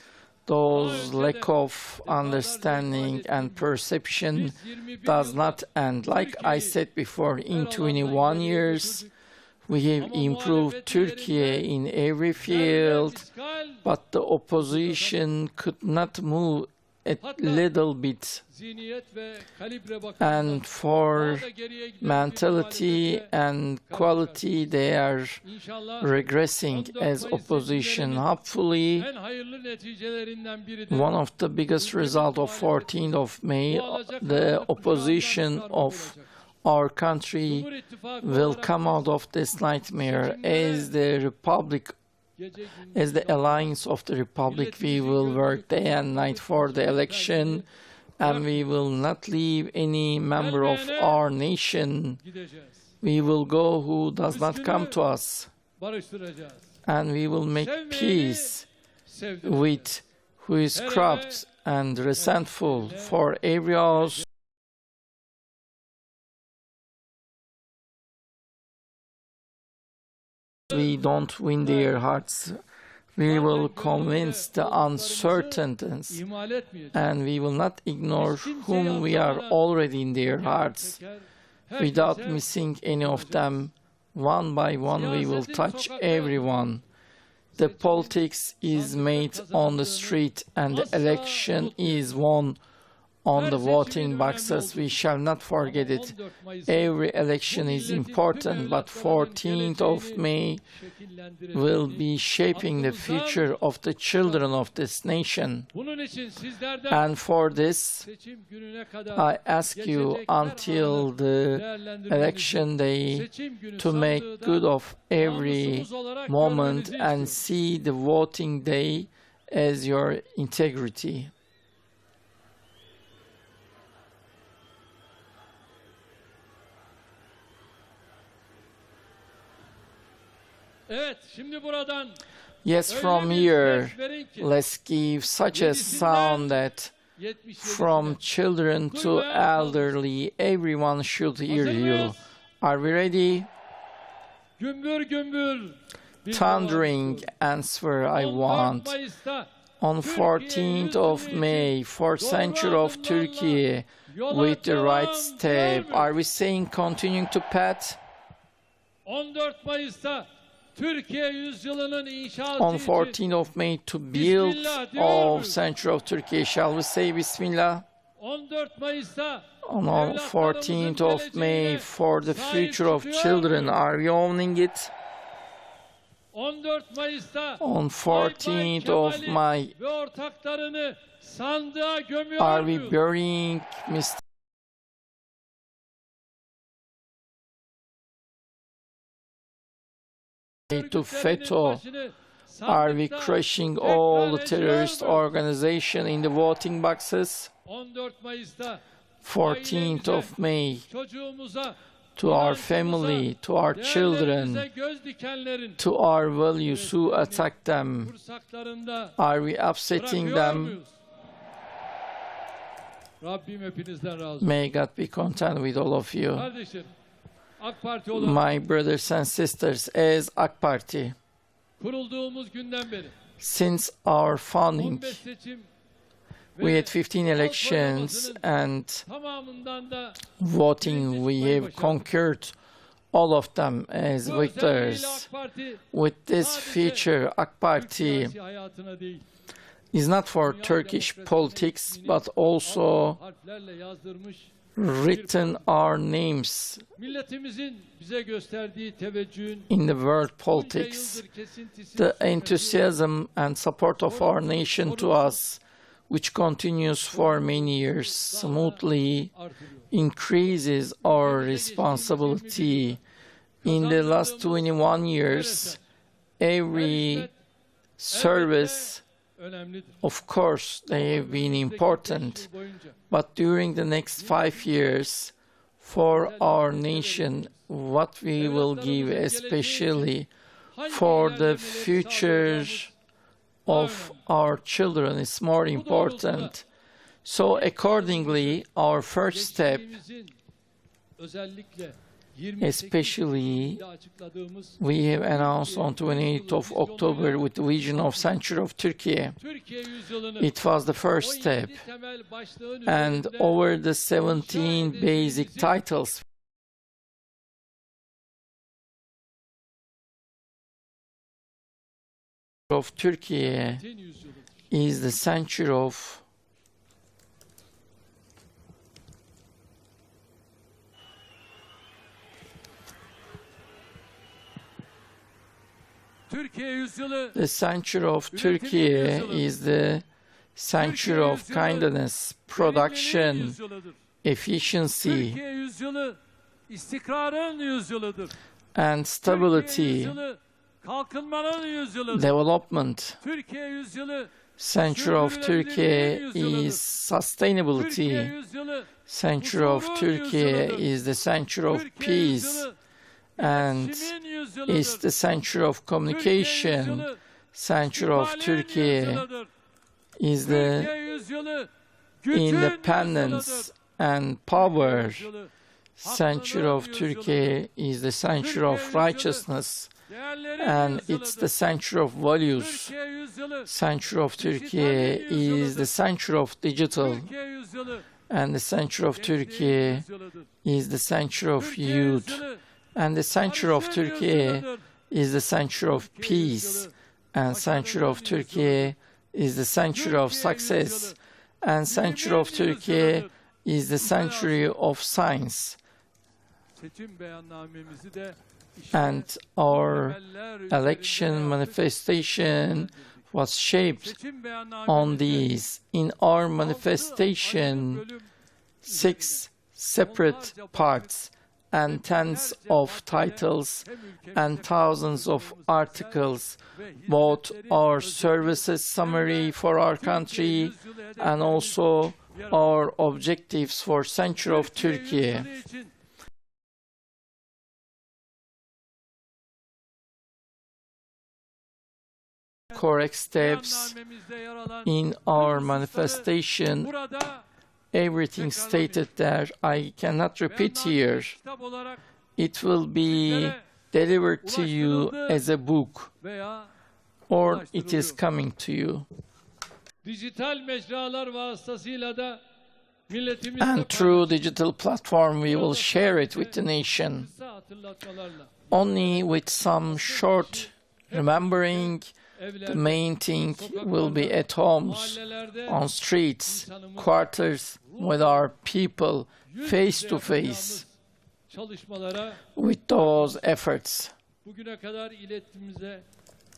those lack of understanding and perception does not end. Like I said before, in 21 years, we have improved Turkey in every field, but the opposition could not move a little bit, and for mentality and quality they are regressing as opposition. Hopefully, one of the biggest results of 14th of May, the opposition of our country will come out of this nightmare. As the Republic, as the alliance of the Republic, we will work day and night for the election, and we will not leave any member of our nation. We will go who does not come to us, and we will make peace with who is corrupt and resentful. For every house we don't win their hearts, we will convince the uncertains, and we will not ignore whom we are already in their hearts. Without missing any of them, one by one we will touch everyone. The politics is made on the street and the election is won on the voting boxes. We shall not forget it. Every election is important, but 14th of May will be shaping the future of the children of this nation. And for this, I ask you until the election day to make good of every moment and see the voting day as your integrity. Yes, from here, let's give such a sound that from children to elderly, everyone should hear you. Are we ready? Thundering answer I want. On 14th of May, 4th century of Turkey, with the right step. Are we saying continuing to pat? On 14th of May, to build of century of Turkey, shall we say Bismillah? On 14th of May, for the future of children, are we owning it? 14 Mayıs'ta On 14th of May, ve ortaklarını sandığa gömüyor are we muyuz? burying Mr. to FETÖ? Are we crushing all the terrorist organization in the voting boxes? 14 Mayıs'ta 14th of May, çocuğumuza, to our family, to our children, değerlerimize göz dikenlerin to our values who attack them. kursaklarında Are we upsetting bırakıyor them? muyuz? Rabbim hepinizden razı olsun. May God be content with all of you. Kardeşlerim, AK Parti olarak My brothers and sisters, as AK Party, kurulduğumuz günden beri since our founding, 15 seçim we ve had 15 elections and tamamından da voting, we have conquered all of them as bu özelliğiyle victors. AK Parti With this feature, AK Party siyasi hayatına değil, is not for Turkish politics, but also harflerle yazdırmış, written our names milletimizin bize gösterdiği teveccühün in the world bunca politics. yıldır kesintisiz The sürmesi enthusiasm and support of our nation to us, which continues for many years smoothly, artırıyor. increases our responsibility. In the last 21 years, every service, Önemlidir. of course, they have been important, Yıl boyunca but during the next 5 years, for our nation, what we will give, especially for the future of our children, is more important. So accordingly, our first step, geçtiğimizin özellikle 28 especially Ekim'de açıkladığımız we have announced on 28th of October with the vision of Century of Turkey. Türkiye yüzyılını It was the first step, 17 temel başlığın and üzerinde over the 17 basic titles of Turkey Metin yüzyılı. is the century of Türkiye yüzyılı the century of Turkey is the century of kindness, production, yüzyılıdır. efficiency, Türkiye yüzyılı istikrarın yüzyılıdır. and stability, Türkiye yüzyılı kalkınmanın yüzyılıdır. development. Türkiye yüzyılı Century of Turkey is sustainability. Türkiye yüzyılı Century of Turkey is the century of Türkiye peace, yüzyılı and iletişimin yüzyılıdır. is the century of Türkiye communication. yüzyılı Century of istikbalin Turkey yüzyılıdır. is the Türkiye yüzyılı gücün independence yüzyılıdır. and power. Yüzyılı Century of Turkey is the century of righteousness, değerlerin and it's yüzyılıdır. the century of values. Türkiye yüzyılı Century of Turkey is the century of digital, Türkiye yüzyılı and the century of gençliğin Turkey yüzyılıdır. is the century of Türkiye youth, yüzyılı and the century of barışın Turkey yüzyılıdır. is the century of Türkiye peace, yüzyılı and century of Turkey is the century of Türkiye success, yüzyılı and century of bilimin Turkey yüzyılıdır. is the century of science. Seçim beyannamemizi de And our temeller üzerinde election yaptık. manifestation was shaped Seçim on beyannamemizde these. In our 6 manifestation, ayrı bölüm 6 separate parts and tens of titles and thousands of articles, both our services summary for our country and also our objectives for Century of Turkey. Correct steps in our manifestation, everything stated there, I cannot repeat here. It will be delivered to you as a book, or it is coming to you. Dijital mecralar vasıtasıyla da milletimizle And through digital platform, we will share it with the nation. kısa hatırlatmalarla Only with some short remembering, the main thing will be at homes, mahallelerde on streets, quarters, with our people, face to face, çalışmalara with those efforts. bugüne kadar iletimize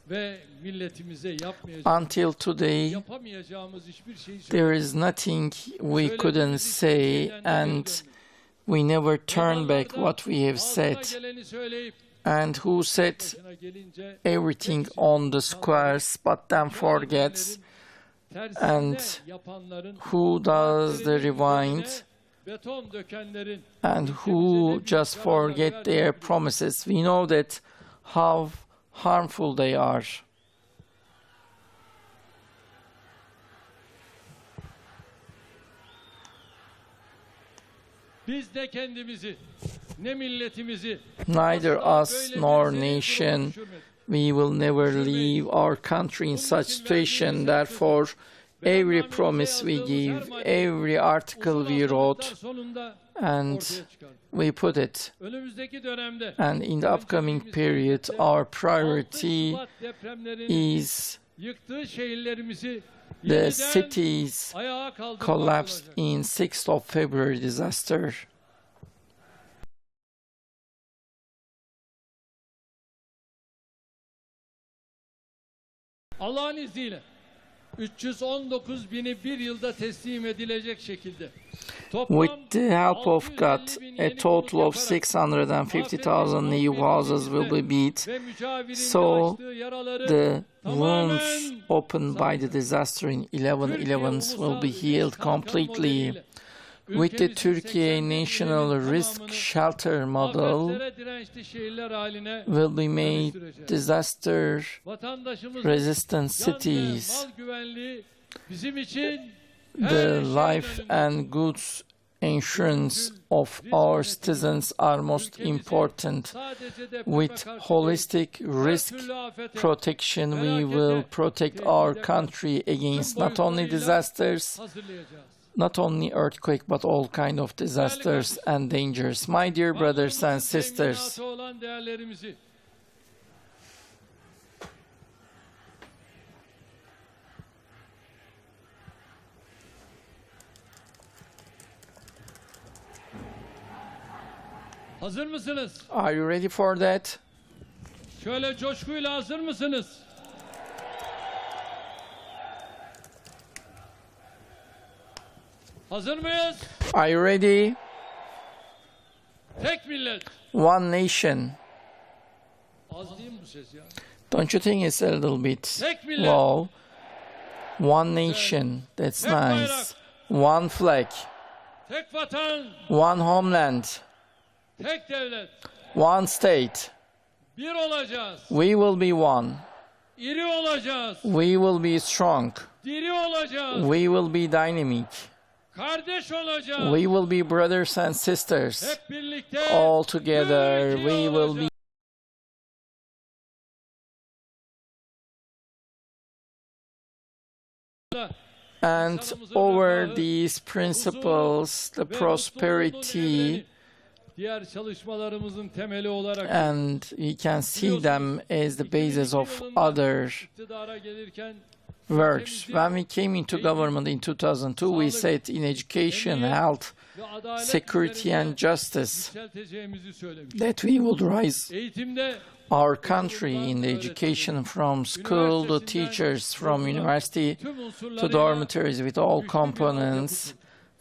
ve milletimize yapmayacağımız, Until today, yapamayacağımız hiçbir şey there is nothing we couldn't say, and we never turn back what we have said. And who said everything on the squares but then forgets, and who does the rewind, and who just forget their promises. We know that how harmful they are. Biz de kendimizi, ne milletimizi, Neither us nor nation, we will never leave our country in such situation. Therefore, every promise we give, every article we wrote, and we put it. And in the upcoming period, our priority is the cities collapsed in 6th of February disaster. Allah'ın izniyle 319 bini bir yılda teslim edilecek şekilde. With the help of God, a total of 650,000 new houses will be built, so the wounds opened by the disaster in 11/11 will be healed completely. With the Turkey National Risk Shelter Model will be made disaster-resistant cities. The life and goods insurance of our citizens are most important. With holistic risk protection, we will protect our country against not only disasters, not only earthquake, but all kind of disasters and dangers. My dear brothers and sisters, hazır mısınız? Are you ready for that? Şöyle coşkuyla hazır mısınız? Hazır mıyız? Are you ready? Tek millet. One nation. Az değil mi bu ses ya? Don't you think it's a little bit Tek millet. low? One nation. That's Tek bayrak. nice. One flag. Tek vatan. One homeland. Tek devlet. One state. Bir olacağız. We will be one. İri olacağız. We will be strong. Diri olacağız. We will be dynamic. Kardeş olacağız. We will be brothers and sisters. Hep birlikte. All together, birlikte we will be. And over these principles, the prosperity, diğer çalışmalarımızın temeli olarak and we can see them as the basis of other iktidara gelirken works. When we came into government in 2002, we said in education, health, ve adalet security and justice yükselteceğimizi söylemiş. that we would rise Eğitimde our country in the education from school to teachers, from university to dormitories with all components.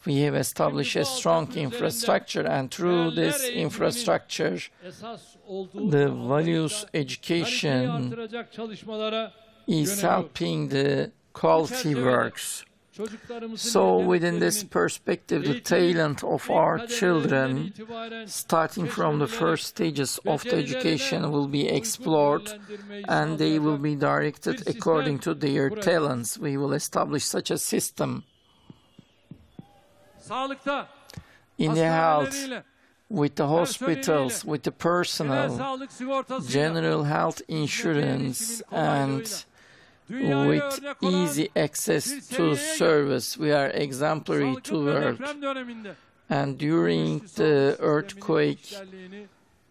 We have established a strong infrastructure, and through this infrastructure, esas olduğu the values education artıracak çalışmalara is helping the quality works. So within this perspective, the talent of our children, starting from the first stages of the education, will be explored, and they will be directed according to their talents. We will establish such a system. Sağlıkta, In the health, hastaneleriyle, with the hospitals, with the genel personnel, sağlık sigortasıyla, general health insurance, and dünyaya with örnek olan easy access to service. We are exemplary to sağlıklı ve world. deprem döneminde And during the earthquake,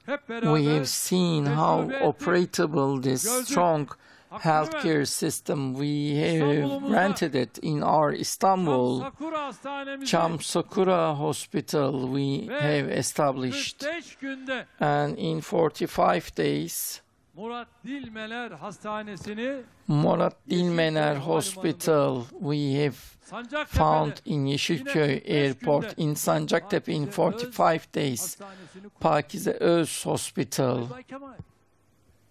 hep we beraber have seen how operable this strong healthcare system. We have rented it in our Istanbul Sakura Hastanemizi Cham Sakura Hospital we have established. 45 günde And in 45 days, Murat Dilmener Hastanesi'ni Murat Dilmener Hospital we have found in Yeşilköy Airport, in Sancaktepe in 45 days. Pakize Öz Hospital.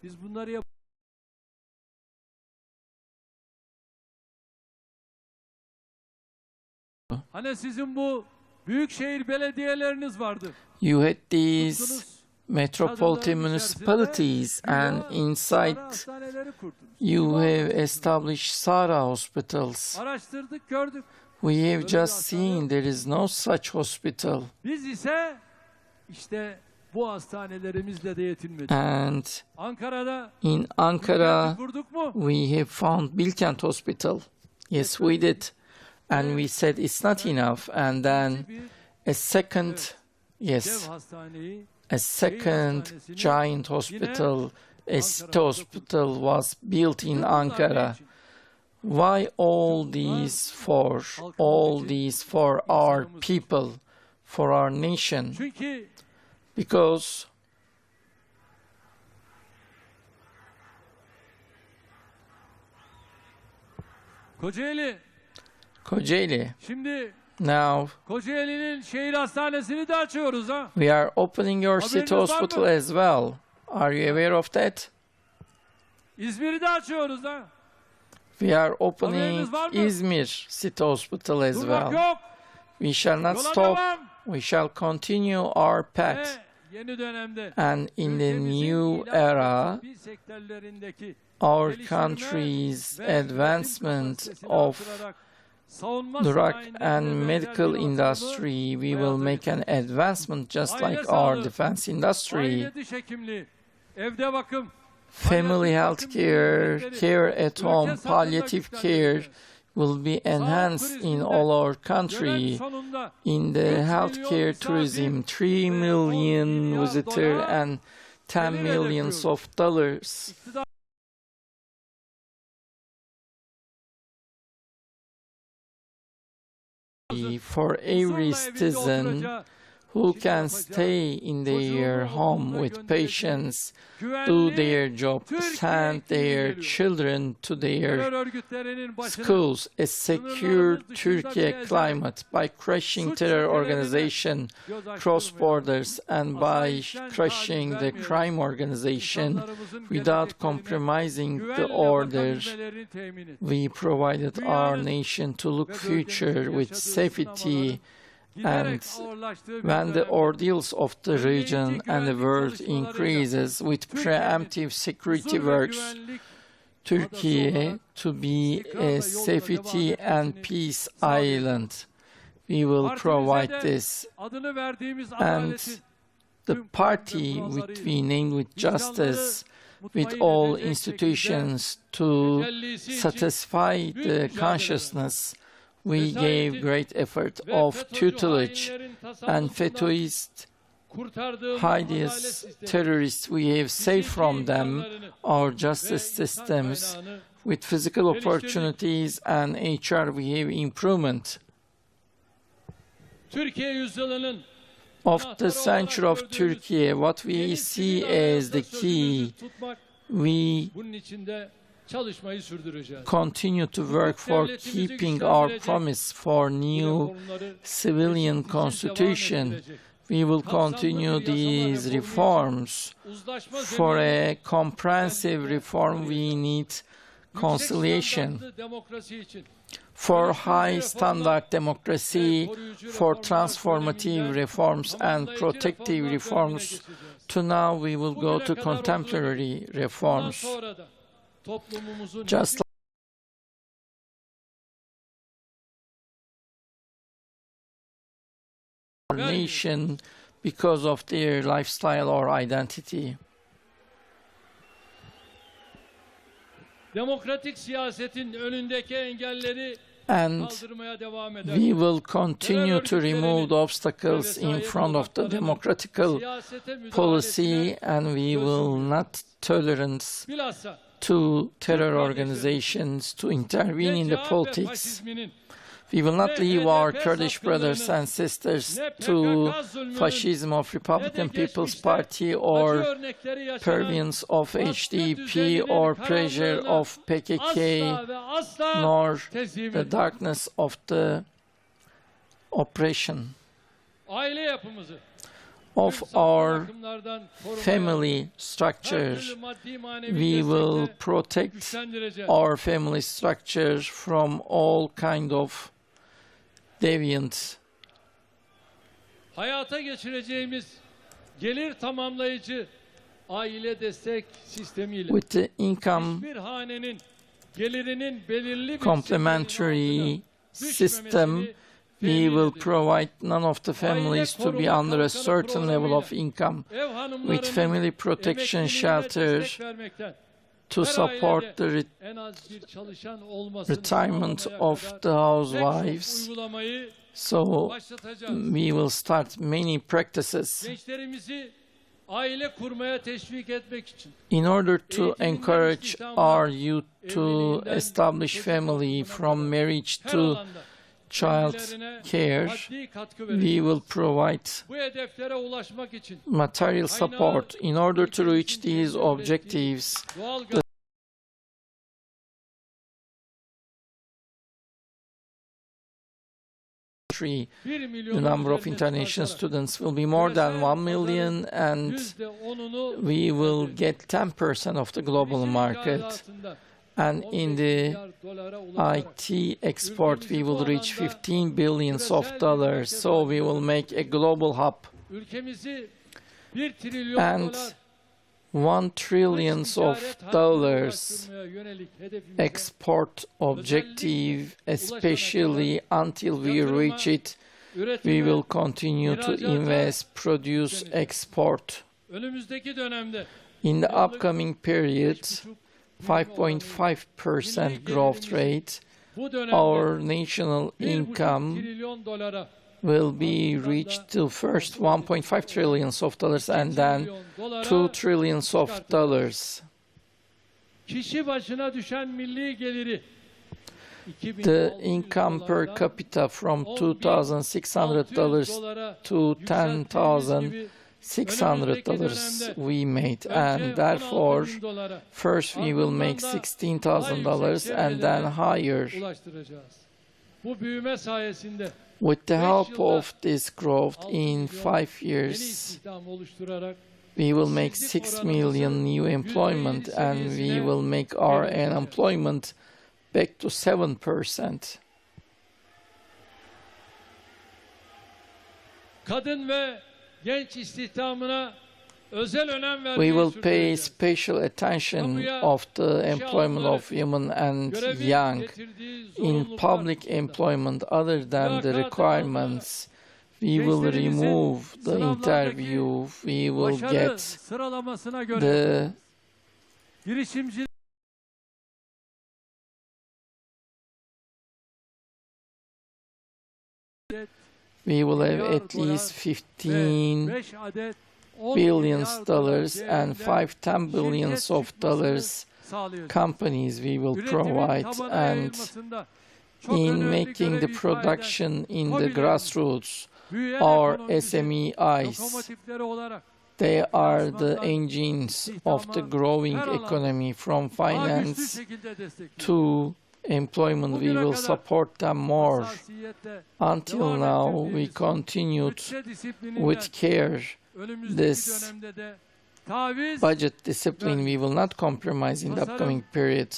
Biz bunları Hani sizin bu büyükşehir belediyeleriniz vardı. You had these metropolitan municipalities, and inside you have established SARA hospitals. Araştırdık, gördük. We have just seen there is no such hospital. Biz ise işte bu hastanelerimizle de yetinmedik. And Ankara'da in Ankara kurduk mu? we have found Bilkent Hospital. Yes, we did. And we said it's not enough. And then a second, yes, a second giant hospital, a city hospital was built in Ankara. Why all these for? All these for our people, for our nation. Because Kocaeli. Şimdi Now Kocaeli'nin şehir hastanesini de açıyoruz ha. we are opening your city hospital as well. Are you aware of that? İzmir'i de açıyoruz ha. We are opening İzmir City Hospital as well. Yok. We shall not stop. We shall continue our path. Yeni dönemde And in the new era, our country's advancement of drug and medical industry, we will make an advancement just like our defense industry. Family health care, care at home, palliative care will be enhanced in all our country. In the healthcare tourism, 3 million visitors and 10 millions of dollars. For every citizen who can stay in their home with patients, do their job, send their children to their schools, a secure Turkey climate by crushing terror organization cross borders and by crushing the crime organization without compromising the order. We provided our nation to look future with safety. And when the ordeals of the region and the world increases with preemptive security works, Turkey to be a safety and peace island. We will provide this. And the party which we named with justice, with all institutions to satisfy the consciousness, we gave great effort of tutelage and FETÖist, hideous terrorists we have saved from them, our justice systems, with physical opportunities and HR we have improvement. Of the century of Turkey, what we see as the key, we continue to work for keeping our promise for new civilian constitution. We will continue these reforms. For a comprehensive reform, we need conciliation. For high standard democracy, for transformative reforms and protective reforms, to now we will go to contemporary reforms. Just like our nation because of their lifestyle or identity. Demokratik siyasetin önündeki engelleri And we will continue to remove the obstacles in front of the democratical policy, and we will not tolerate to terror organizations to intervene in the politics. We will not leave our Kurdish brothers and sisters to fascism of Republican People's Party or pervins of HDP or pressure of PKK, nor the darkness of the oppression of our family structure. We will protect our family structure from all kind of deviant. Hayata geçireceğimiz gelir tamamlayıcı aile destek sistemiyle With the income hiçbir hanenin gelirinin belirli bir complementary system, we will provide none of the families to be under a certain level of income, with family protection shelter to support the retirement of the housewives. So we will start many practices in order to encourage our youth to establish family, from marriage to child care. We will provide material support in order to reach these objectives. The number of international students will be more than 1 million, and we will get 10% of the global market. And in the IT export, we will reach 15 billions of dollars. So we will make a global hub. And $1 trillion of dollars export objective, especially until we reach it, we will continue to invest, produce, export. In the upcoming period, 5.5% growth rate, our national income will be reached to first 1.5 trillion of dollars and then 2 trillion of dollars. The income per capita from $2,600 to $10,600 we made, and therefore first we will make $16,000 and then higher. With the help of this growth, in 5 years, we will make 6 million new employment, and we will make our unemployment back to 7%. We will pay special attention of the employment of women and young. In public employment, other than the requirements, we will remove the interview. We will get the we will have at least 15 billions dollars and 5-10 billions of dollars companies we will provide, and in making the production in the grassroots, our SMEs, they are the engines of the growing economy. From finance to employment, we will support them more. Until now, we continued with care this budget discipline. We will not compromise in the upcoming period.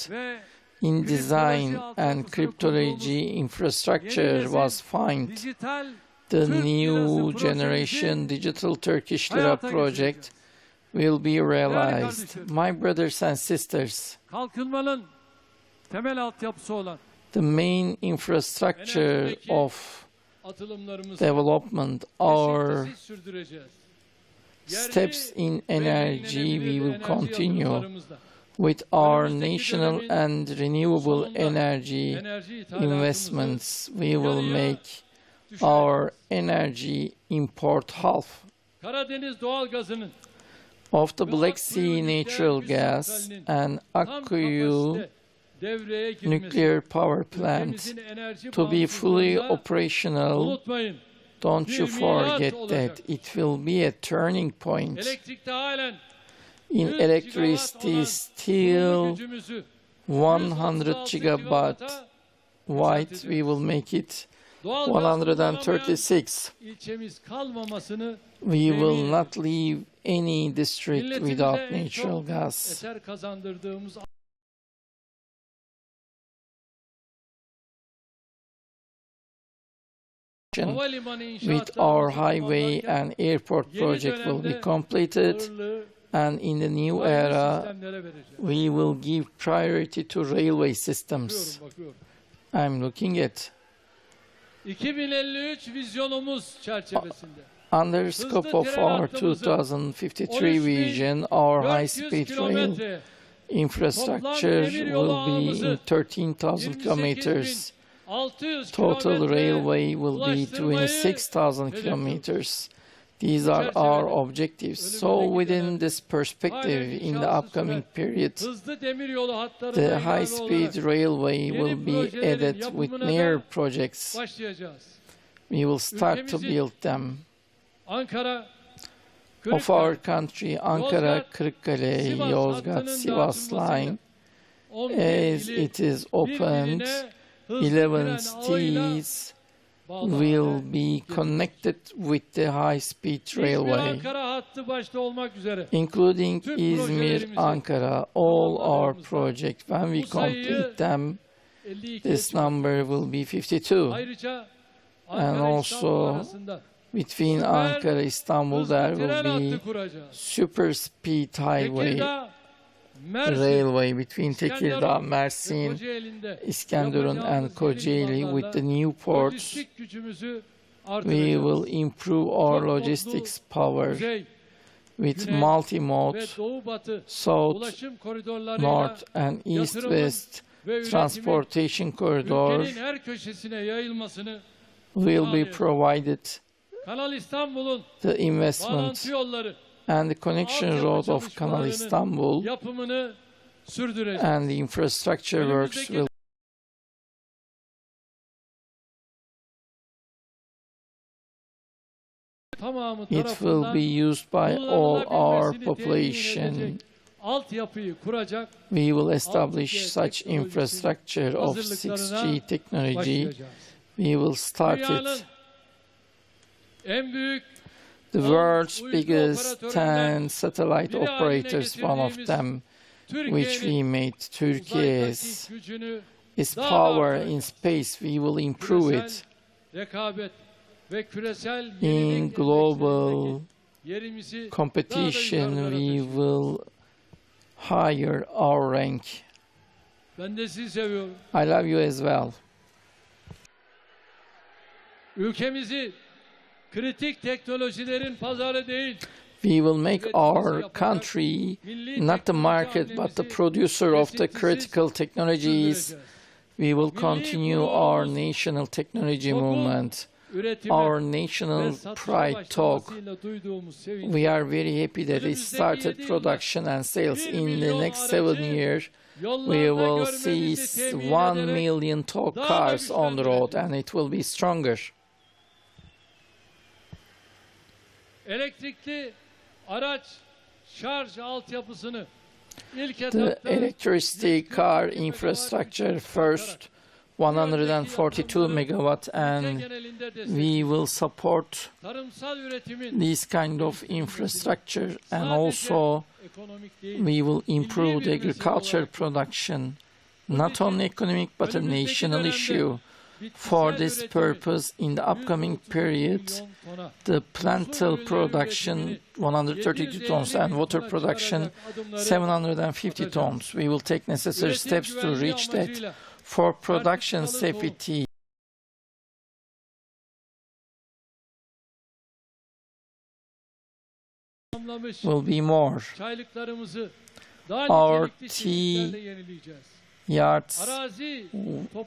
In design and cryptology infrastructure was found. The new generation digital Turkish lira project will be realized. My brothers and sisters, the main infrastructure of development, our steps in energy, we will continue with our national and renewable energy investments. We will make our energy import half of the Black Sea natural gas and Akkuyu devreye girmesi. nuclear power plant Ülkemizin enerji to be fully bağımsızlığını da operational. unutmayın. Don't you bir milat forget olacak. that it will be a turning point. Elektrikte halen In 100 electricity, gigawatt still olan gücümüzü 100 gigawatt wide, we will make it doğalgaz 136. ilçemiz kalmamasını We will eminim. not leave any district Milletimize without en natural çok gas. eser kazandırdığımız havalimanı With inşaatlarımızı our highway tamamlarken and airport yeni project will be dönemde completed, ağırlığı and in the new railway era, sistemlere vereceğiz. we will give priority to railway systems. Bakıyorum. I'm looking at. 2053 vizyonumuz çerçevesinde Under scope of our 2053 vision, our 400 high-speed rail kilometre infrastructure will be in 13,000 kilometers. 600 Total kilometre railway will be ulaştırmayı 26,000 kilometers. These are our objectives. So within this perspective, in the upcoming period, hızlı demiryolu hatlarına the ilave high-speed olarak railway will be added with near projects. başlayacağız. We will start to build them. Ankara, Of our country, Ankara, Yozgat, Kırıkkale, Sivas Yozgat, hattının Sivas line, 11 as ili it is opened, birbirine hızlı 11 tren ağıyla cities bağlı will hale be connected with the high-speed İzmir railway, Ankara hattı başta olmak üzere including tüm Izmir, projelerimizi Ankara, all our tamamladığımızda projects. When we bu sayıyı complete them, 52'ye this number will be 52. Ayrıca And Ankara also İstanbul arasında Between süper Ankara, Istanbul, hızlı there tren will be hattı kuracağız. super speed highway Tekirdağ, Mersin, railway between İskenderun Tekirdağ, ve Mersin, Kocaeli'nde Iskenderun and yapacağımız Kocaeli yeni with the limanlarla new ports. lojistik gücümüzü We artıracağız. will improve our Çok logistics power Kuzey with Güney multi-mode, ve Doğu Batı south, ulaşım koridorlarıyla north and east, yatırımın west ve üretimin transportation corridor ülkenin her köşesine yayılmasını will be sağlayacağız. provided. Kanal İstanbul'un The investment bağlantı yolları and the connection altyapı road of Canal çalışmalarının Istanbul yapımını sürdüreceğiz. and the infrastructure works Önümüzdeki will tamamı it will tarafından be used by all our population. altyapıyı kuracak, We will establish 6G such teknolojisi infrastructure of hazırlıklarına 6G technology. başlayacağız. We will start Dünyanın it. en büyük The 10 world's uydu biggest operatöründen 10 satellite biri haline operators, one of getirdiğimiz them, which we Türkiye'nin made, Turkey's uzaydaki gücünü its daha da power artıracağız. in space. We will improve Küresel it rekabet ve küresel in yenilik global endekslerindeki yerimizi competition. daha da We yukarılara will higher our rank. ben de sizi seviyorum. I love you as well. Ülkemizi kritik teknolojilerin pazarı değil, We will make our country not the market but the producer of the critical technologies. sürdüreceğiz. We will continue our national technology movement, Üretime our ve national satışa pride talk. başlamasıyla duyduğumuz sevinç. We are very happy that it started production and sales. In the next 7 years, we will see 1 million talk cars on the road and it will be stronger. Elektrikli araç şarj altyapısını ilk The etapta electricity car infrastructure first 142 megawatt, and genelinde we destek. will support Tarımsal üretimin this kind of infrastructure, and also ekonomik değil, we will improve the agriculture production, not only economic but a national issue. For this purpose, in the upcoming period, the plantal production 132 tons and water production 750 tons. We will take necessary steps to reach that. For production safety, will be more. Çaylıklarımızı daha Our nitelikli çeşitlerle yenileyeceğiz. Yards Arazi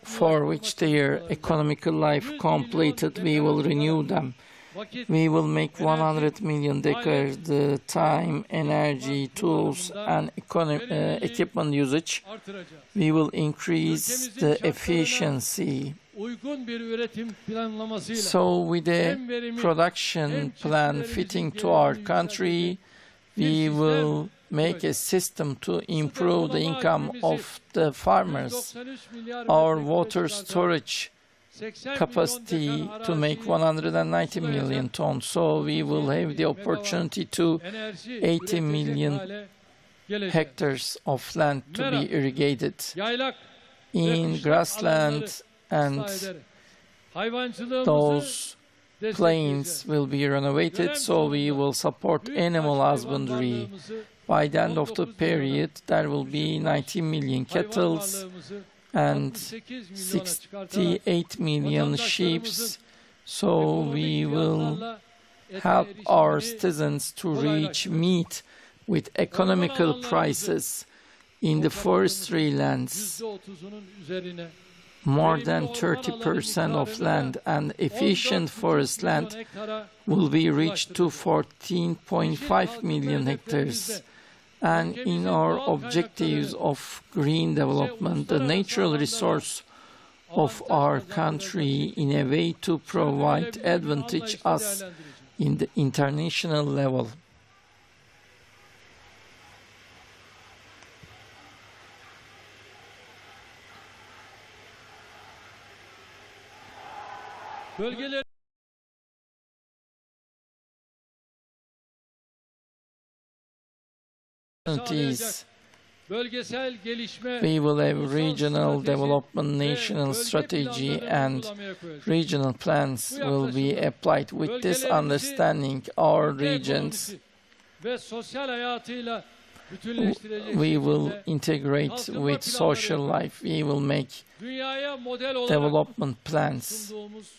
for which their economical life completed, we will renew them. vakit, we will make 100 million decars the time, energy, tools, and equipment usage. artıracağız. We will increase the efficiency. Uygun bir üretim planlamasıyla So with a hem verimli production plan fitting to our country, we will make a system to improve the income of the farmers. 93 milyar Our metreküp water civarında storage 80 capacity milyon dekar to make araziyi 190 million tons. So we will have the opportunity to enerji 80 üretecek million hale geleceğiz. hectares of land to be irrigated. Yaylak In grassland and hayvancılığımızı those destekleyeceğiz. plains will be renovated, so we will support animal husbandry. By the end of the period, there will be 90 million cattle and 68 million sheep. So we will help our citizens to reach meat with economical prices in the forestry lands. %30'unun üzerine More than 30% of land and efficient forest land will be reached to 14.5 million hectares. And in our objectives of green development, the natural resource of our country in a way to provide advantage us in the international level. bölgeler Opportunities. bölgesel gelişme We will have regional development, national strategy, and regional plans will be applied. With this understanding, our regions ve sosyal hayatıyla bütünleştirecek we will şekilde integrate with social life. We will make dünyaya model olarak development plans sunduğumuz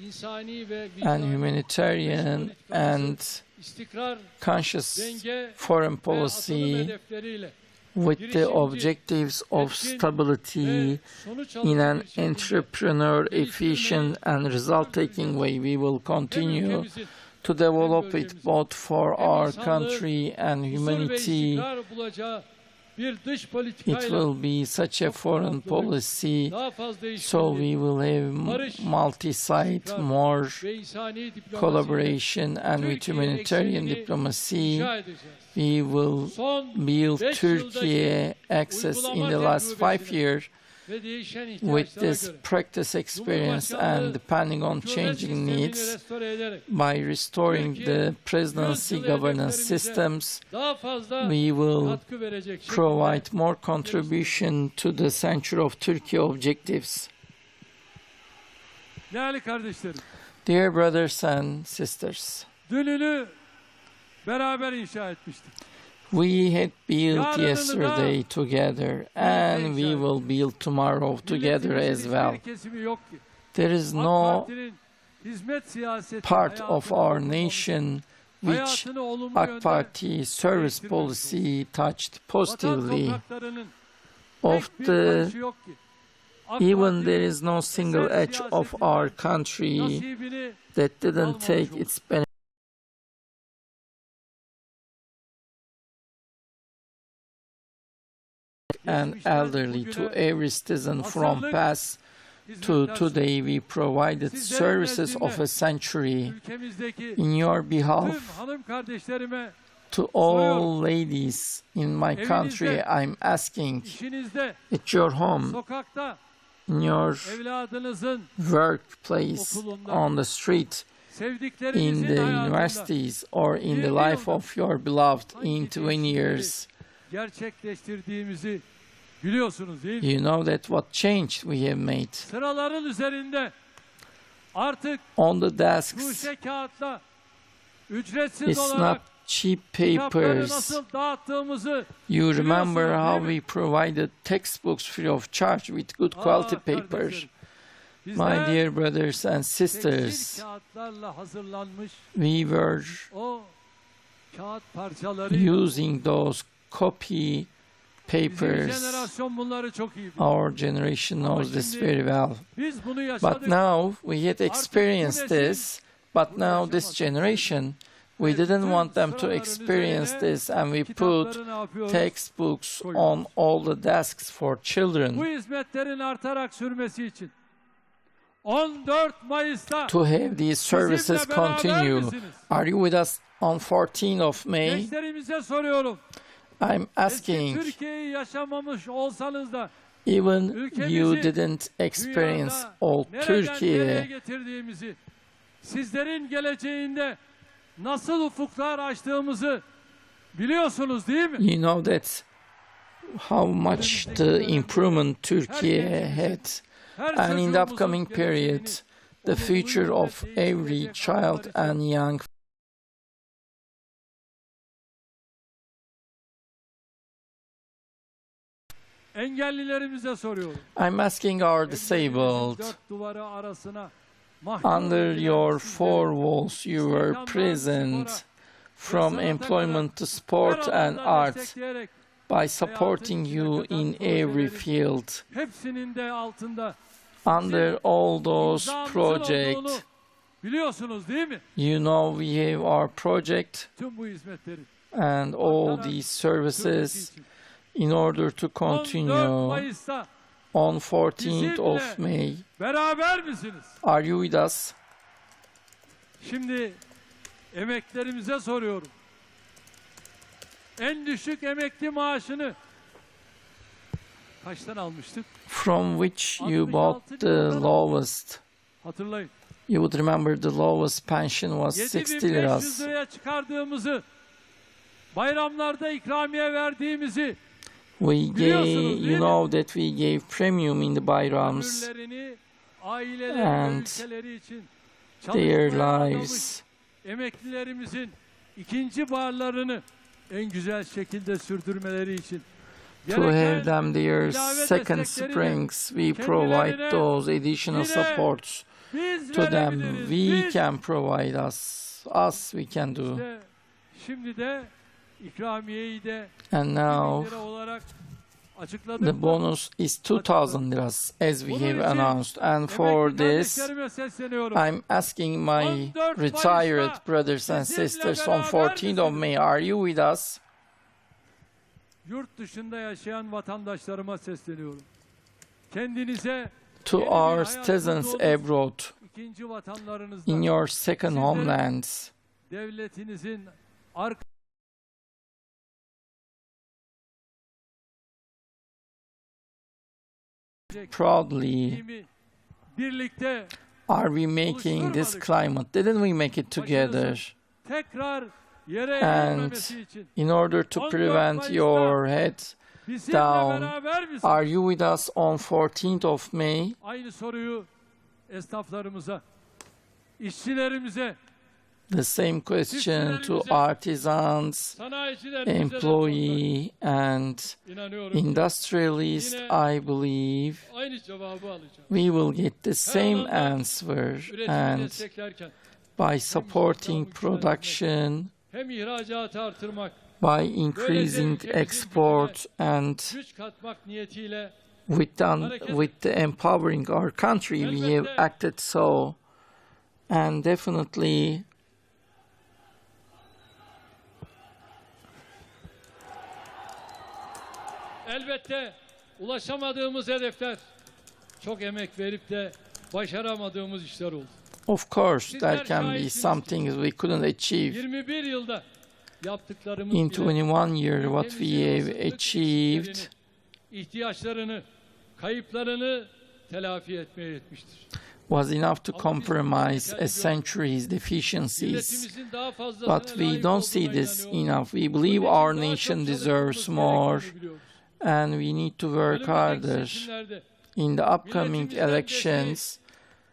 insani ve and vicdani humanitarian and istikrar, conscious denge foreign ve atılım policy hedefleriyle with the objectives of stability sonuç in an alıcı bir şekilde entrepreneur, efficient and result-taking way. We will continue to develop it both for our country and huzur ve humanity. istikrar bulacağı bir dış It politikayla will be such a foreign policy, daha fazla so we işbirliği will have multi-side, more ve insani diplomasiyle collaboration, and with humanitarian diplomacy, inşa edeceğiz. we will Son build 5 Turkey access in the last 5 years ve değişen with ihtiyaçlara this göre practice experience and depending on hükümet changing sistemini needs restore ederek by restoring the presidency governance systems, daha fazla we will katkı verecek şekilde provide more contribution to the Century of Turkey objectives. değerli kardeşlerim, Dear brothers and sisters, dününü beraber inşa etmiştik. we had built yesterday together and we will build tomorrow together as well. Hiçbir kesimi yok ki. There is AK no Parti'nin hizmet siyaseti part of hayatını our olumlu- nation which hayatını olumlu AK yönde Party service policy touched vatan positively. topraklarının Of tek bir the karışı yok ki. AK even Parti there is no single edge of our country nasibini that didn't almamış take oldu. its benefit and elderly to every citizen from past to today. We provided services of a century. ülkemizdeki In your tüm behalf, hanım kardeşlerime to all ladies in my country, I'm asking işinizde, at your home, sokakta, in your evladınızın, workplace, on the street, in sevdiklerinizin the hayatında universities, or in the life of your beloved in 20 years. gerçekleştirdiğimizi biliyorsunuz değil mi? You know that what change we have made. Sıraların üzerinde artık On the desks, kuşe kağıtla ücretsiz it's not olarak cheap kitapları papers. nasıl dağıttığımızı You remember biliyorsunuz, how değil we mi? provided textbooks free of charge with good quality papers. kardeşlerim, My bizler dear brothers and tekstil sisters, kağıtlarla hazırlanmış we were o kağıt parçaları using those copy bizim papers. jenerasyon bunları çok iyi bilir. Our generation knows this very well. Biz bunu yaşadık. But now we had experienced this, But now this generation, we didn't want them to experience this, and we put textbooks on all the desks for Bu children hizmetlerin artarak sürmesi için 14 Mayıs'ta to have these services bizimle beraber continue. misiniz? Are you with us on 14th of May? Gençlerimize soruyorum. I'm Eski asking, Türkiye'yi yaşamamış olsanız da even you ülkemizi didn't experience dünyada old nereden nereye Turkey, getirdiğimizi, sizlerin geleceğinde nasıl ufuklar açtığımızı biliyorsunuz değil mi? you know that how much the improvement Turkey had. And in the upcoming period, the future of every child and young Engellilerimize soruyorum. I'm asking our disabled, Dört duvarı arasına under your four walls you were present, from employment to sport and arts, by supporting you in every field. Hepsinin de altında Under all those imzamızın projects, olduğunu biliyorsunuz değil mi? you know we have our project Tüm bu hizmetleri. and all these services in order to 14 continue Mayıs'ta on 14th of May. beraber misiniz? Are you with us? Şimdi emeklerimize soruyorum. En düşük emekli maaşını kaçtan almıştık? From which you bought the lowest. Hatırlayın. You would remember the lowest pension was 60 7.500 liras. liraya çıkardığımızı, bayramlarda ikramiye verdiğimizi, We gave, you know that we gave premium in the bayrams ömürlerini, aileleri ve and ülkeleri için their çalışmaya adamış lives, emeklilerimizin ikinci barlarını en güzel şekilde sürdürmeleri için to have gereken them their ilave second destekleri springs. We kendilerine provide those additional yine supports biz to them. verebiliriz. We Biz. can provide us we can do. İşte şimdi de ikramiyeyi de And 2000 now lira olarak açıkladık. the bonus is 2,000 liras as we Bunun have için announced. And for emekli this, kardeşlerime sesleniyorum. I'm asking my 14 retired Mayıs'ta brothers and bizimle sisters on beraber 14th of May. Are you with us? Yurt dışında yaşayan vatandaşlarıma sesleniyorum. Kendinize To yeni bir our hayat citizens kurduğunuz abroad, ikinci vatanlarınızda in your second Sizlerin- homelands, devletinizin arka proudly birlikte are we making this climate? Didn't we make it together? tekrar yere And eğilmemesi için in order to prevent your head bizimle down, beraber misiniz? are you with us on 14th of May? Aynı soruyu esnaflarımıza, işçilerimize, The same question to artisans, sanayicilerimize de employee and inanıyorum ki industrialist. I believe aynı cevabı alacağım. we will get the same answer, Üretimi and desteklerken by supporting production, hem ihracatı artırmak, by increasing export, and güç katmak niyetiyle with the empowering our country, we have acted so. And definitely elbette ulaşamadığımız hedefler, çok emek verip de başaramadığımız işler oldu. of course there can be some things we couldn't achieve 21 yılda yaptıklarımız in bile 21 years. What we ülkemizin have sınırlık achieved eksiklerini, ihtiyaçlarını, kayıplarını telafi etmeye yetmiştir. was enough to compromise a century's deficiencies. Milletimizin daha fazlasına But we layık don't see olduğuna this inanıyorum. enough. We Bunun believe için our daha çok nation deserves çalışmamız more, gerektiğini biliyoruz. and we need to work Önümüzdeki harder. seçimlerde In the upcoming milletimizden elections,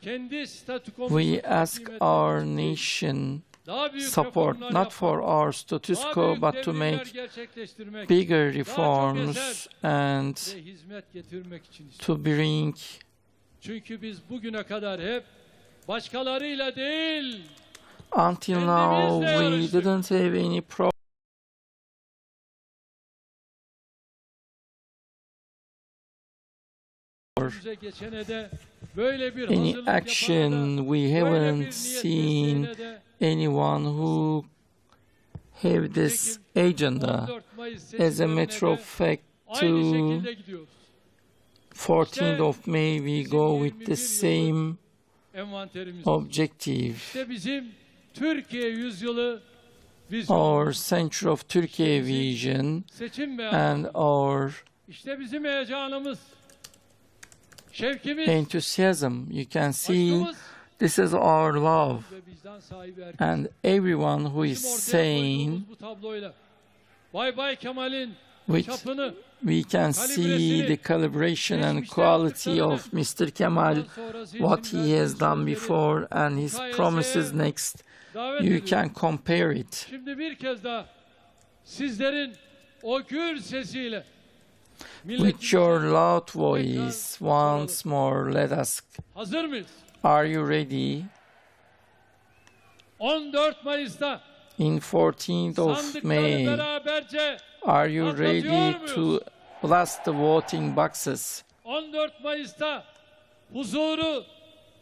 kendi statükomuzu we ask takdim our etmemiz değil, nation daha büyük support reformlar not for yapmak, our status daha quo, büyük but to devrimler make gerçekleştirmek bigger çok reforms eser and ve hizmet getirmek için istiyoruz. to bring. Çünkü biz bugüne kadar hep başkalarıyla değil, Until now, we didn't have any or geçene de böyle bir any hazırlık action. We böyle bir haven't niyet seen besleyene de anyone who have this agenda. 14 Mayıs As a matter seçimlerine of fact, aynı to şekilde gidiyoruz. 14th of May, we go with the same Envanterimiz. objective. İşte bizim Türkiye yüzyılı vizyonu. Our Century of Turkey vision Seçim ve and our işte bizim heyecanımız, şevkimiz, enthusiasm. You can see aşkımız this is our love. ve vicdan sahibi herkes. And everyone who is Bizim ortaya saying, koyduğumuz bu tabloyla Bay Bay Kemal'in with çapını, we can see the calibration and quality of Mr. Kemal, what he has done before and his promises next. davet You ediyoruz. can compare it. Şimdi bir kez daha sizlerin o gür sesiyle With your loud voice, once more, let us. hazır mıyız? Are you ready? 14 Mayıs'ta In 14th of sandıkları May, beraberce are you ready atlatıyor to muyuz? blast the voting boxes? 14 Mayıs'ta huzuru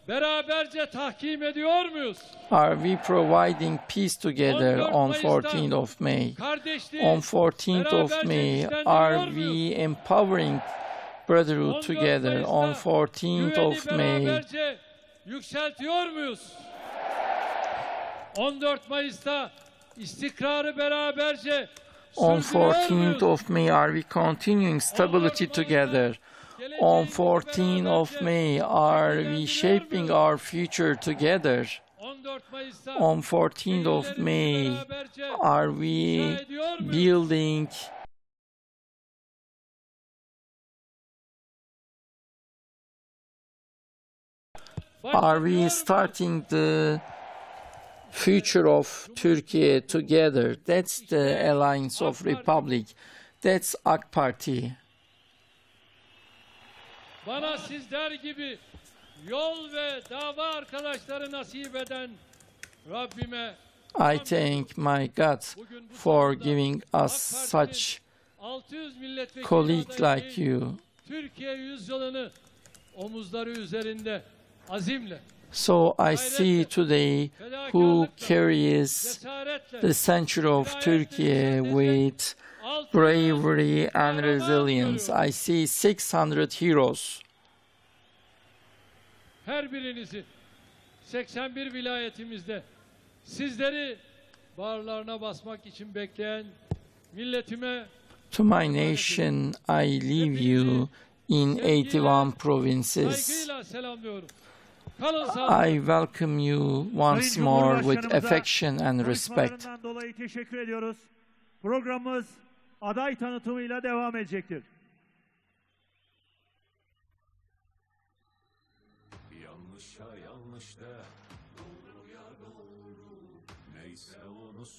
beraberce tahkim ediyor muyuz? Are we providing peace together 14 on Mayıs'ta 14th of May? Kardeşliği On 14th of beraberce May, güçlendiriyor are muyuz? we empowering brotherhood 14 together? On Mayıs'ta 14th of güveni May, beraberce yükseltiyor muyuz? 14 Mayıs'ta istikrarı beraberce on sürdürüyor 14th muyuz? of May, are we continuing stability together? On 14th of May, are we shaping our future together? 14 Mayıs'ta On 14th of May, are we building Are we starting the future of Turkey together? That's the Alliance of Republic. That's AK Party. Bana sizler gibi yol ve dava arkadaşları nasip eden Rabbime I thank my God for giving us such 600 milletvekili colleagues adayı like değil, you. Türkiye yüzyılını omuzları üzerinde azimle, So I see today who carries cesaretle, the century of Turkey with bravery and resilience. I see 600 heroes. her birinizi 81 vilayetimizde sizleri bağırlarına basmak için bekleyen milletime To my nation, I leave you in 81 provinces. saygıyla selamlıyorum. Kalın sağlıcakla. I welcome you once more with affection and respect. Konuşmalarından dolayı teşekkür ediyoruz. Programımız aday tanıtımıyla devam edecektir. Yanlışa yanlış de, doğruya doğru, neyse onu söyle.